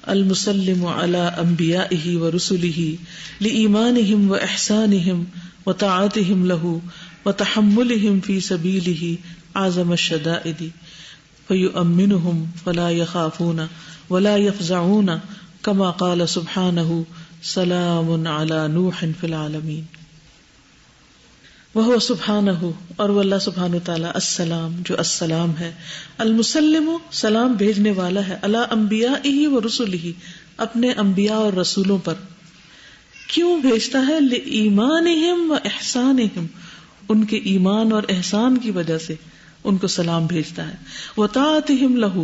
المسلم على انبیائه ورسله لإيمانهم وإحسانهم وطاعتهم له وتحملهم في سبيله أعظم الشدائد فيؤمنهم فلا يخافون ولا يفزعون كما قال سبحانه سلام على نوح في العالمين. وہ سبحانہ، اور وہ اللہ سبحانہ تعالی السلام جو السلام ہے، المسلم سلام بھیجنے والا ہے، علی انبیائہ و رسلہ اپنے انبیاء اور رسولوں پر. کیوں بھیجتا ہے؟ لایمانہم و احسانہم، ان کے ایمان اور احسان کی وجہ سے ان کو سلام بھیجتا ہے. وطاعتہم لہ،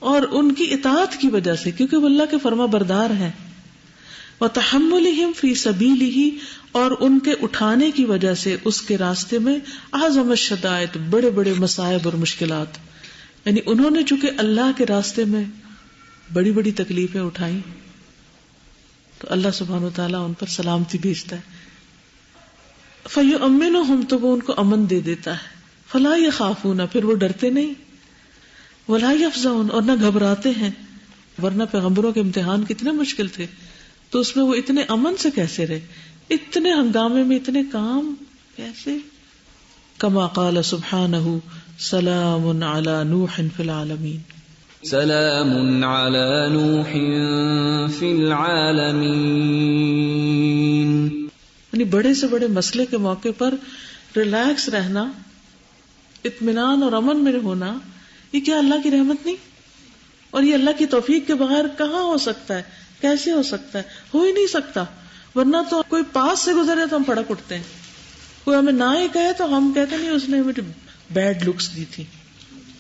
اور ان کی اطاعت کی وجہ سے کیونکہ وہ اللہ کے فرما بردار ہیں. وتحملہم فی سبیلہ، اور ان کے اٹھانے کی وجہ سے اس کے راستے میں اعظم الشدائد، بڑے بڑے مصائب اور مشکلات. یعنی انہوں نے چونکہ اللہ کے راستے میں بڑی بڑی تکلیفیں اٹھائیں تو اللہ سبحانہ وتعالیٰ ان پر سلامتی بھیجتا ہے. فَيُؤَمِّنُهُمْ، تو وہ ان کو امن دے دیتا ہے. فَلَا يَخَافُونَ، پھر وہ ڈرتے نہیں. وَلَا يَفْزَعُونَ، اور نہ گھبراتے ہیں. ورنہ پیغمبروں کے امتحان کتنے مشکل تھے تو اس میں وہ اتنے امن سے کیسے رہے، اتنے ہنگامے میں اتنے کام کیسے. کما قال سبحانہ سلام علی نوح فی العالمین، سلام علی نوح فی العالمین. یعنی بڑے سے بڑے مسئلے کے موقع پر ریلیکس رہنا، اطمینان اور امن میں ہونا، یہ کیا اللہ کی رحمت نہیں؟ اور یہ اللہ کی توفیق کے بغیر کہاں ہو سکتا ہے؟ کیسے ہو سکتا ہے؟ ہو ہی نہیں سکتا. ورنہ تو کوئی پاس سے گزرے تو ہم پڑک اٹھتے ہیں، کوئی ہمیں نہ ہی کہے تو ہم کہتے نہیں اس نے مجھے بیڈ لکس دی تھی،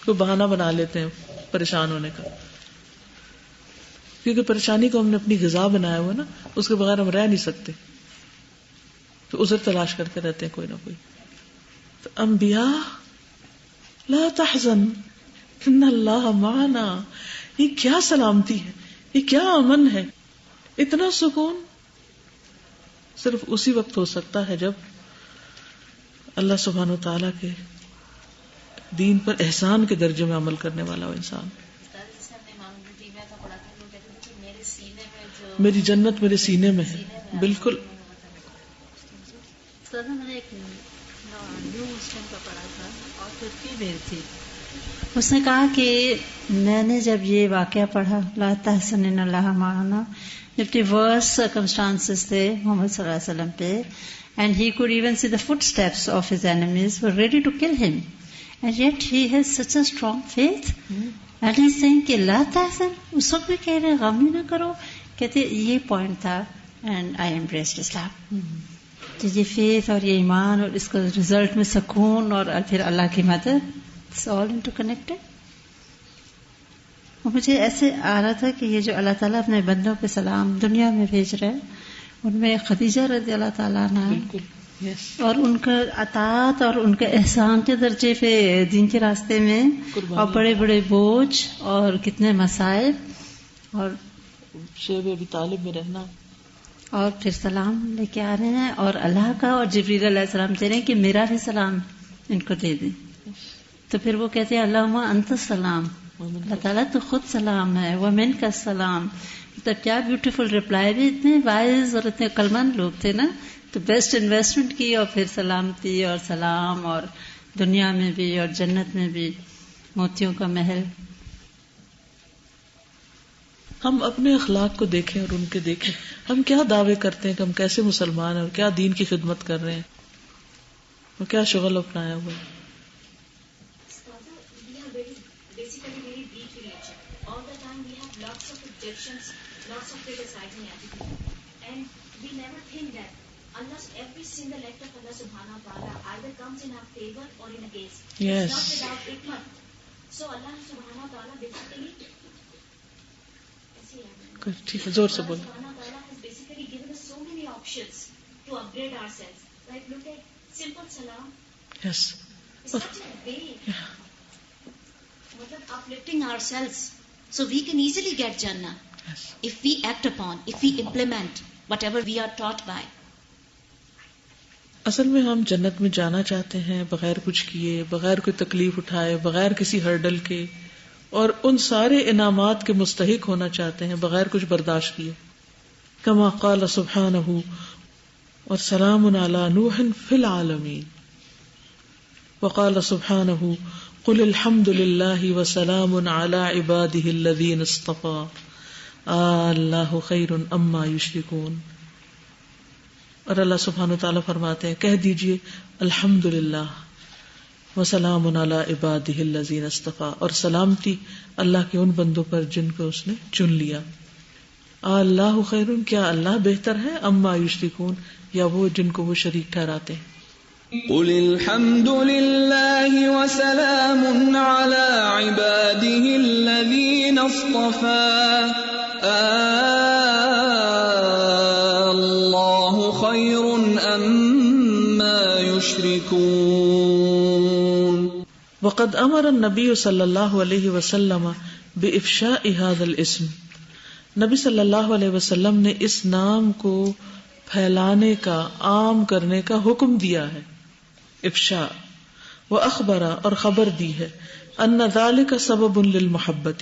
کوئی بہانہ بنا لیتے ہیں پریشان ہونے کا. کیونکہ پریشانی کو ہم نے اپنی غذا بنایا ہوا نا، اس کے بغیر ہم رہ نہیں سکتے، تو عذر تلاش کرتے رہتے ہیں کوئی نہ کوئی. تو انبیاء لا تحزن ان اللہ معنا، یہ کیا سلامتی ہے، یہ کیا امن ہے، اتنا سکون صرف اسی وقت ہو سکتا ہے جب اللہ سبحانہ وتعالیٰ کے دین پر احسان کے درجے میں عمل کرنے والا ہو انسان. میری جنت میرے سینے میں ہے. بالکل. میں نے ایک نیو مسلم کا پڑھا تھا اور ترکی میں تھی، اس نے کہا کہ میں نے جب یہ واقعہ پڑھا لا تحزن ان اللہ معنا، جب ڈیورس سرکمسٹانسز تھے محمد صلی اللہ علیہ وسلم پہ، and he could even see the feet steps of his enemies were ready to kill him, and yet he has such a strong faith and he is saying کہ لا تحزن، اس وقت بھی کہہ رہے ہیں غم ہی نہ کرو. کہتے یہ پوائنٹ تھا اینڈ آئی ایمبریسڈ اسلام. تو یہ فیتھ اور یہ ایمان اور اس کا ریزلٹ میں سکون اور پھر اللہ کی مدد، اٹس آل انٹو کنیکٹڈ. اور مجھے ایسے آ رہا تھا کہ یہ جو اللہ تعالیٰ اپنے بندوں پہ سلام دنیا میں بھیج رہے ہیں، ان میں خدیجہ رضی اللہ تعالیٰ عنہ اور ان کا اطاعت اور ان کے احسان کے درجے پہ دین کے راستے میں، اور بڑے بڑے بوجھ اور کتنے مسائب، اور شیب ابی طالب میں رہنا، اور پھر سلام لے کے آ رہے ہیں، اور اللہ کا اور جبریل علیہ السلام دے رہے ہیں کہ میرا بھی سلام ان کو دے دیں. تو پھر وہ کہتے ہیں اللہم انت السلام، اللہ تعالیٰ تو خود سلام ہے، ومنک السلام، مطلب کیا بیوٹیفل رپلائی بھی، اتنے وائز اور اتنے عقلمند لوگ تھے نا. تو بیسٹ انویسٹمنٹ کی، اور پھر سلامتی اور سلام، اور دنیا میں بھی اور جنت میں بھی موتیوں کا محل. ہم اپنے اخلاق کو دیکھیں اور ان کے دیکھیں. ہم کیا دعوے کرتے ہیں کہ ہم کیسے مسلمان ہیں اور کیا دین کی خدمت کر رہے ہیں اور کیا شغل اپنایا ہوا ہے. Yes. So Allah subhanahu wa ta'ala basically, ٹھیک ہے زور سے بولو. Allah subhanahu wa ta'ala has basically given us so many options to upgrade ourselves. Like look at simple salam. Yes. It's such a way. Matlab uplifting ourselves so we can easily get Jannah. Yes. If we act upon, if we implement whatever we are taught by. اصل میں ہم جنت میں جانا چاہتے ہیں بغیر کچھ کیے، بغیر کوئی تکلیف اٹھائے، بغیر کسی ہرڈل کے، اور ان سارے انعامات کے مستحق ہونا چاہتے ہیں بغیر کچھ برداشت کیے. کما قال سبحانہ اور سلام علی نوح فی العالمین. وقال سبحانہ قل الحمد للہ وسلام علی عبادہ الذین اصطفی اللہ خیر اما یشرکون. اور اللہ سبحانہ وتعالیٰ فرماتے ہیں کہہ دیجئے الحمدللہ وسلام علی عبادہ الذین اصطفی، اور سلامتی اللہ کے ان بندوں پر جن کو اس نے چن لیا. اللہ خیر، کیا اللہ بہتر ہے، اما یشرکون، یا وہ جن کو وہ شریک ٹھہراتے ہیں. قل الحمد للہ وسلام علی عبادہ الذین اصطفی اللہ خیر اما یشرکون. وقد امر النبی صلی اللہ علیہ وسلم بافشاء هذا الاسم. نبی صلی اللہ علیہ وسلم نے اس نام کو پھیلانے کا، عام کرنے کا حکم دیا ہے. افشاء. واخبر، اور خبر دی ہے، ان ذلك سبب للمحبت،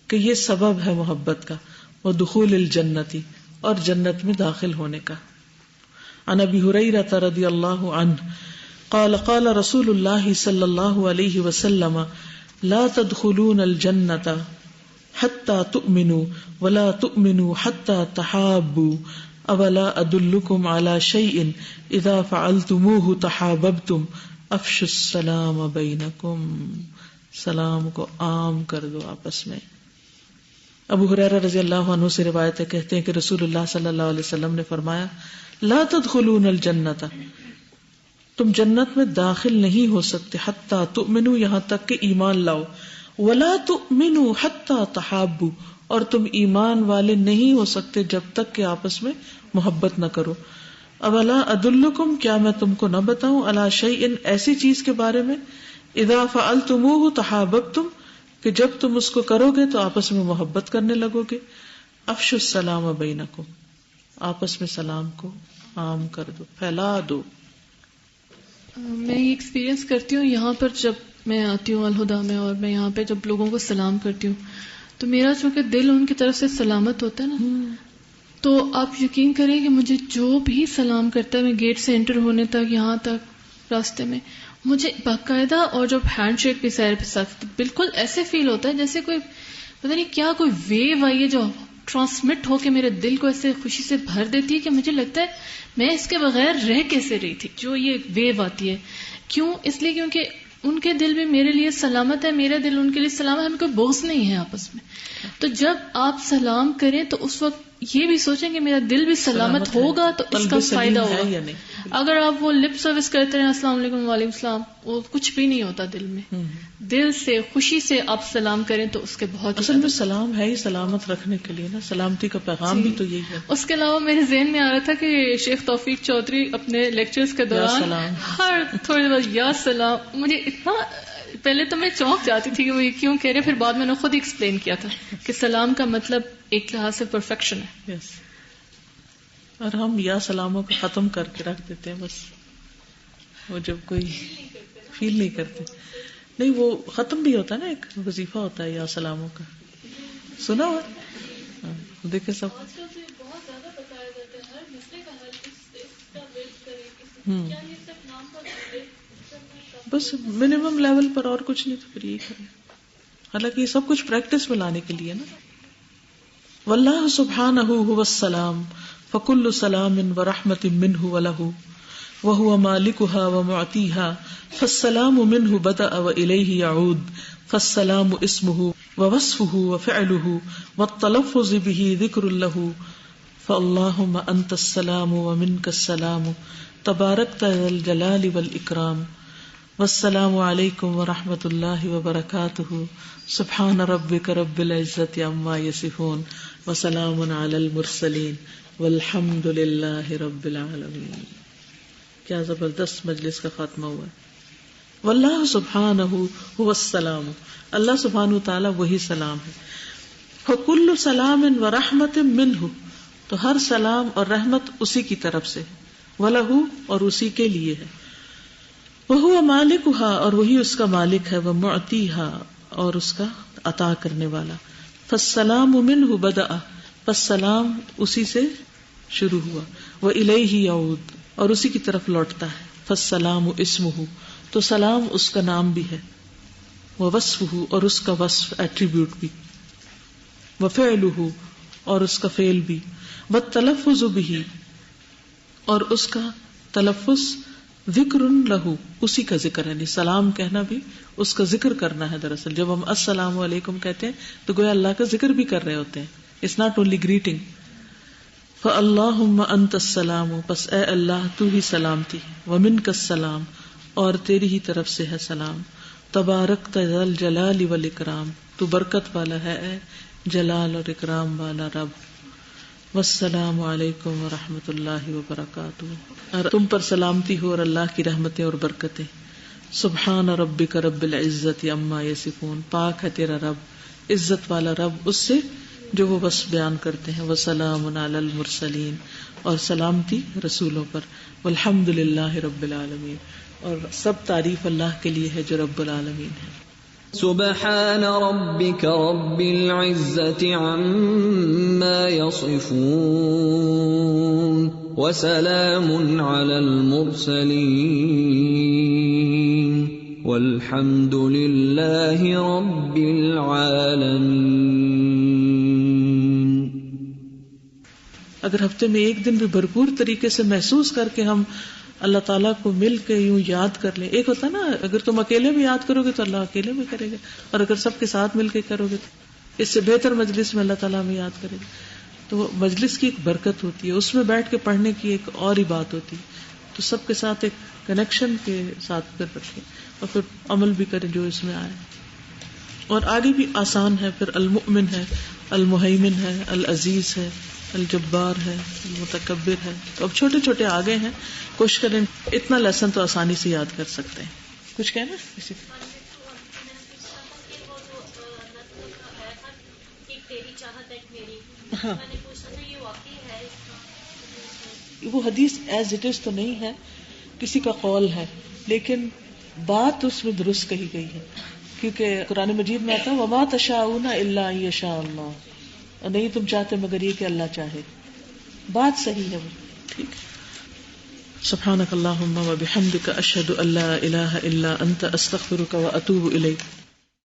کہ یہ سبب ہے محبت کا، ودخول الجنت، اور جنت میں داخل ہونے کا. عن ابی ہریرہ رضی اللہ عنہ قال قال رسول اللہ صلی اللہ علیہ وسلم لا تدخلون الجنۃ حتی تؤمنوا ولا تؤمنوا حتی تحابوا اولا ادلکم علی شیء اذا فعلتموه تحاببتم افشوا السلام بینکم. سلام کو عام کر دو آپس میں. ابو ہریرہ رضی اللہ عنہ سے روایت ہے، کہتے ہیں کہ رسول اللہ صلی اللہ علیہ وسلم نے فرمایا لا تدخلون الجنۃ، تم جنت میں داخل نہیں ہو سکتے، حتی تؤمنوا، یہاں تک کہ ایمان لاؤ، ولا تؤمنوا حتی تحابوا، اور تم ایمان والے نہیں ہو سکتے جب تک کہ آپس میں محبت نہ کرو. اولا ادلکم، کیا میں تم کو نہ بتاؤں، علی شیء، ایسی چیز کے بارے میں، اذا فعلتموه تحاببتم، کہ جب تم اس کو کرو گے تو آپس میں محبت کرنے لگو گے. افشوا السلام بینکم، آپس میں سلام کو عام کر دو، پھیلا دو. میں یہ ایکسپیرینس کرتی ہوں یہاں پر، جب میں آتی ہوں الہدا میں، اور میں یہاں پہ جب لوگوں کو سلام کرتی ہوں تو میرا چونکہ دل ان کی طرف سے سلامت ہوتا ہے نا، تو آپ یقین کریں کہ مجھے جو بھی سلام کرتا ہے، میں گیٹ سے انٹر ہونے تک، یہاں تک راستے میں، مجھے باقاعدہ، اور جب ہینڈ شیک بھی سیر پہ ساتھ، بالکل ایسے فیل ہوتا ہے جیسے کوئی پتہ نہیں کیا کوئی ویو آئی ہے جو ٹرانسمٹ ہو کے میرے دل کو ایسے خوشی سے بھر دیتی ہے کہ مجھے لگتا ہے میں اس کے بغیر رہ کیسے رہی تھی. جو یہ ویو آتی ہے، کیوں؟ اس لیے کیونکہ ان کے دل بھی میرے لیے سلامت ہے، میرا دل ان کے لیے سلامت ہے، ہمیں کوئی بغض نہیں ہے آپس میں. تو جب آپ سلام کریں تو اس وقت یہ بھی سوچیں کہ میرا دل بھی سلامت ہوگا تو اس کا فائدہ ہوگا. اگر آپ وہ لپ سروس کرتے رہے السلام علیکم وعلیکم السلام، وہ کچھ بھی نہیں ہوتا دل میں. دل سے خوشی سے آپ سلام کریں تو اس کے بہت، اصل میں سلام ہے ہی سلامت رکھنے کے لیے نا، سلامتی کا پیغام بھی تو یہی ہے. اس کے علاوہ میرے ذہن میں آ رہا تھا کہ شیخ توفیق چودھری اپنے لیکچرز کے دوران ہر تھوڑی دیر یا سلام، مجھے اتنا پہلے تو میں چونک جاتی تھی کہ وہ کیوں کہہ رہے، پھر بعد میں نے خود ایکسپلین کیا تھا کہ سلام کا مطلب ایک لحاظ سے پرفیکشن ہے. اور ہم یا سلاموں کو ختم کر کے رکھ دیتے ہیں، بس وہ جب کوئی فیل نہیں کرتے. نہیں، وہ ختم بھی ہوتا ہے نا، ایک وظیفہ ہوتا ہے یا سلاموں کا، سنا ہوا. دیکھیں سب آج کل تو بہت زیادہ بتایا جاتا ہے ہر مسئلے کا حل اس کا ویٹ کرے کیا یہ صرف نام پر بس منیمم لیول پر اور کچھ نہیں تو پھر یہی کریں. حالانکہ یہ سب کچھ پریکٹس میں لانے کے لیے نا. واللہ سبحانہ هو السلام فکل سلام ورحمت منہ وله وهو مالکها ومعطیها فالسلام منہ بدأ وإلیہ یعود فالسلام اسمہ ووصفہ وفعلہ والتلفظ به ذکر له فاللہم انت السلام ومنک السلام تبارکت ذا الجلال والإکرام والسلام علیکم ورحمۃ اللہ وبرکاتہ سبحان ربک رب العزت عما یصفون وسلام علی المرسلین والحمد للہ رب العالمین. کیا زبردست مجلس کا خاتمہ ہوا ہے. واللہ سبحانہ هو السلام, اللہ سبحانہ تعالی وہی سلام ہے. فکل سلام ورحمت منہ, تو ہر سلام اور رحمت اسی کی طرف سے, وَلَهُ, اور اسی کے لیے ہے. وَهُوَ مَالِكُهَا, اور وہی اس کا مالک ہے. وَمُعْتِيهَا, اور اس کا عطا کرنے والا. فَالسَّلَامُ مِنْهُ بَدَأَ, پس سلام اسی سے شروع ہوا. وَإِلَيْهِ يَعُودُ, اور اسی کی طرف لوٹتا ہے. فَالسَّلَامُ اسْمُهُ, تو سلام اس کا نام بھی ہے. وَوَصْفُهُ, اور اس کا وصف ایٹریبیوٹ بھی. وَفِعْلُهُ, اور اس کا فعل بھی. وَالتَّلَفُّظُ بِهِ, اور اس کا تلفظ. ذکر لہو, اسی کا ذکر ہے, یعنی سلام کہنا بھی اس کا ذکر کرنا ہے. دراصل جب ہم السلام علیکم کہتے ہیں تو گویا اللہ کا ذکر بھی کر رہے ہوتے ہیں. It's not only greeting. فَاللَّهُمَّ أَنْتَ السَّلَامُ, پس اے اللہ تو ہی سلامتی. وَمِنْكَ السَّلام, اور تیری ہی طرف سے ہے سلام. تبارکت ذا الجلال والإکرام, تو برکت والا ہے اے جلال اور اکرام والا رب. والسلام علیکم ورحمۃ اللہ وبرکاتہ, اور تم پر سلامتی ہو اور اللہ کی رحمتیں اور برکتیں. سبحان ربک رب العزت عما یصفون, پاک ہے تیرا رب, عزت والا رب اس سے جو وہ بس بیان کرتے ہیں. وسلام علی المرسلین, اور سلامتی رسولوں پر. والحمد للہ رب العالمین, اور سب تعریف اللہ کے لیے ہے جو رب العالمین ہے. سبحان ربك رب العزة عما يصفون وسلام على المرسلين والحمد لله رب العالمين. اگر ہفتے میں ایک دن بھی بھرپور طریقے سے محسوس کر کے ہم اللہ تعالیٰ کو مل کے یوں یاد کر لیں. ایک ہوتا نا, اگر تم اکیلے میں یاد کرو گے تو اللہ اکیلے میں کرے گا, اور اگر سب کے ساتھ مل کے کرو گے تو اس سے بہتر مجلس میں اللہ تعالیٰ ہمیں یاد کرے گا. تو مجلس کی ایک برکت ہوتی ہے, اس میں بیٹھ کے پڑھنے کی ایک اور ہی بات ہوتی. تو سب کے ساتھ ایک کنیکشن کے ساتھ پھر رکھیں اور پھر عمل بھی کریں جو اس میں آئے. اور آگے بھی آسان ہے. پھر المؤمن ہے, المہیمن ہے, العزیز ہے, الجبار ہے, المتکبر ہے. تو اب چھوٹے چھوٹے آگے ہیں, کوشش کریں اتنا لیسن تو آسانی سے یاد کر سکتے ہیں. کچھ کہنا کسی ہاں, وہ حدیث ایز اٹ از تو نہیں ہے, کسی کا قول ہے, لیکن بات اس میں درست کہی گئی ہے. کیونکہ قرآن مجید میں آتا ہے وما تشاءون الا ان یشاء اللہ, اور نہیں تم چاہتے مگر یہ کہ اللہ چاہے. بات صحیح ہے وہ, ٹھیک ہے. سبحانک اللہم و بحمدک اشہد ان لا الہ الا انت استغفرک و اتوب الیک.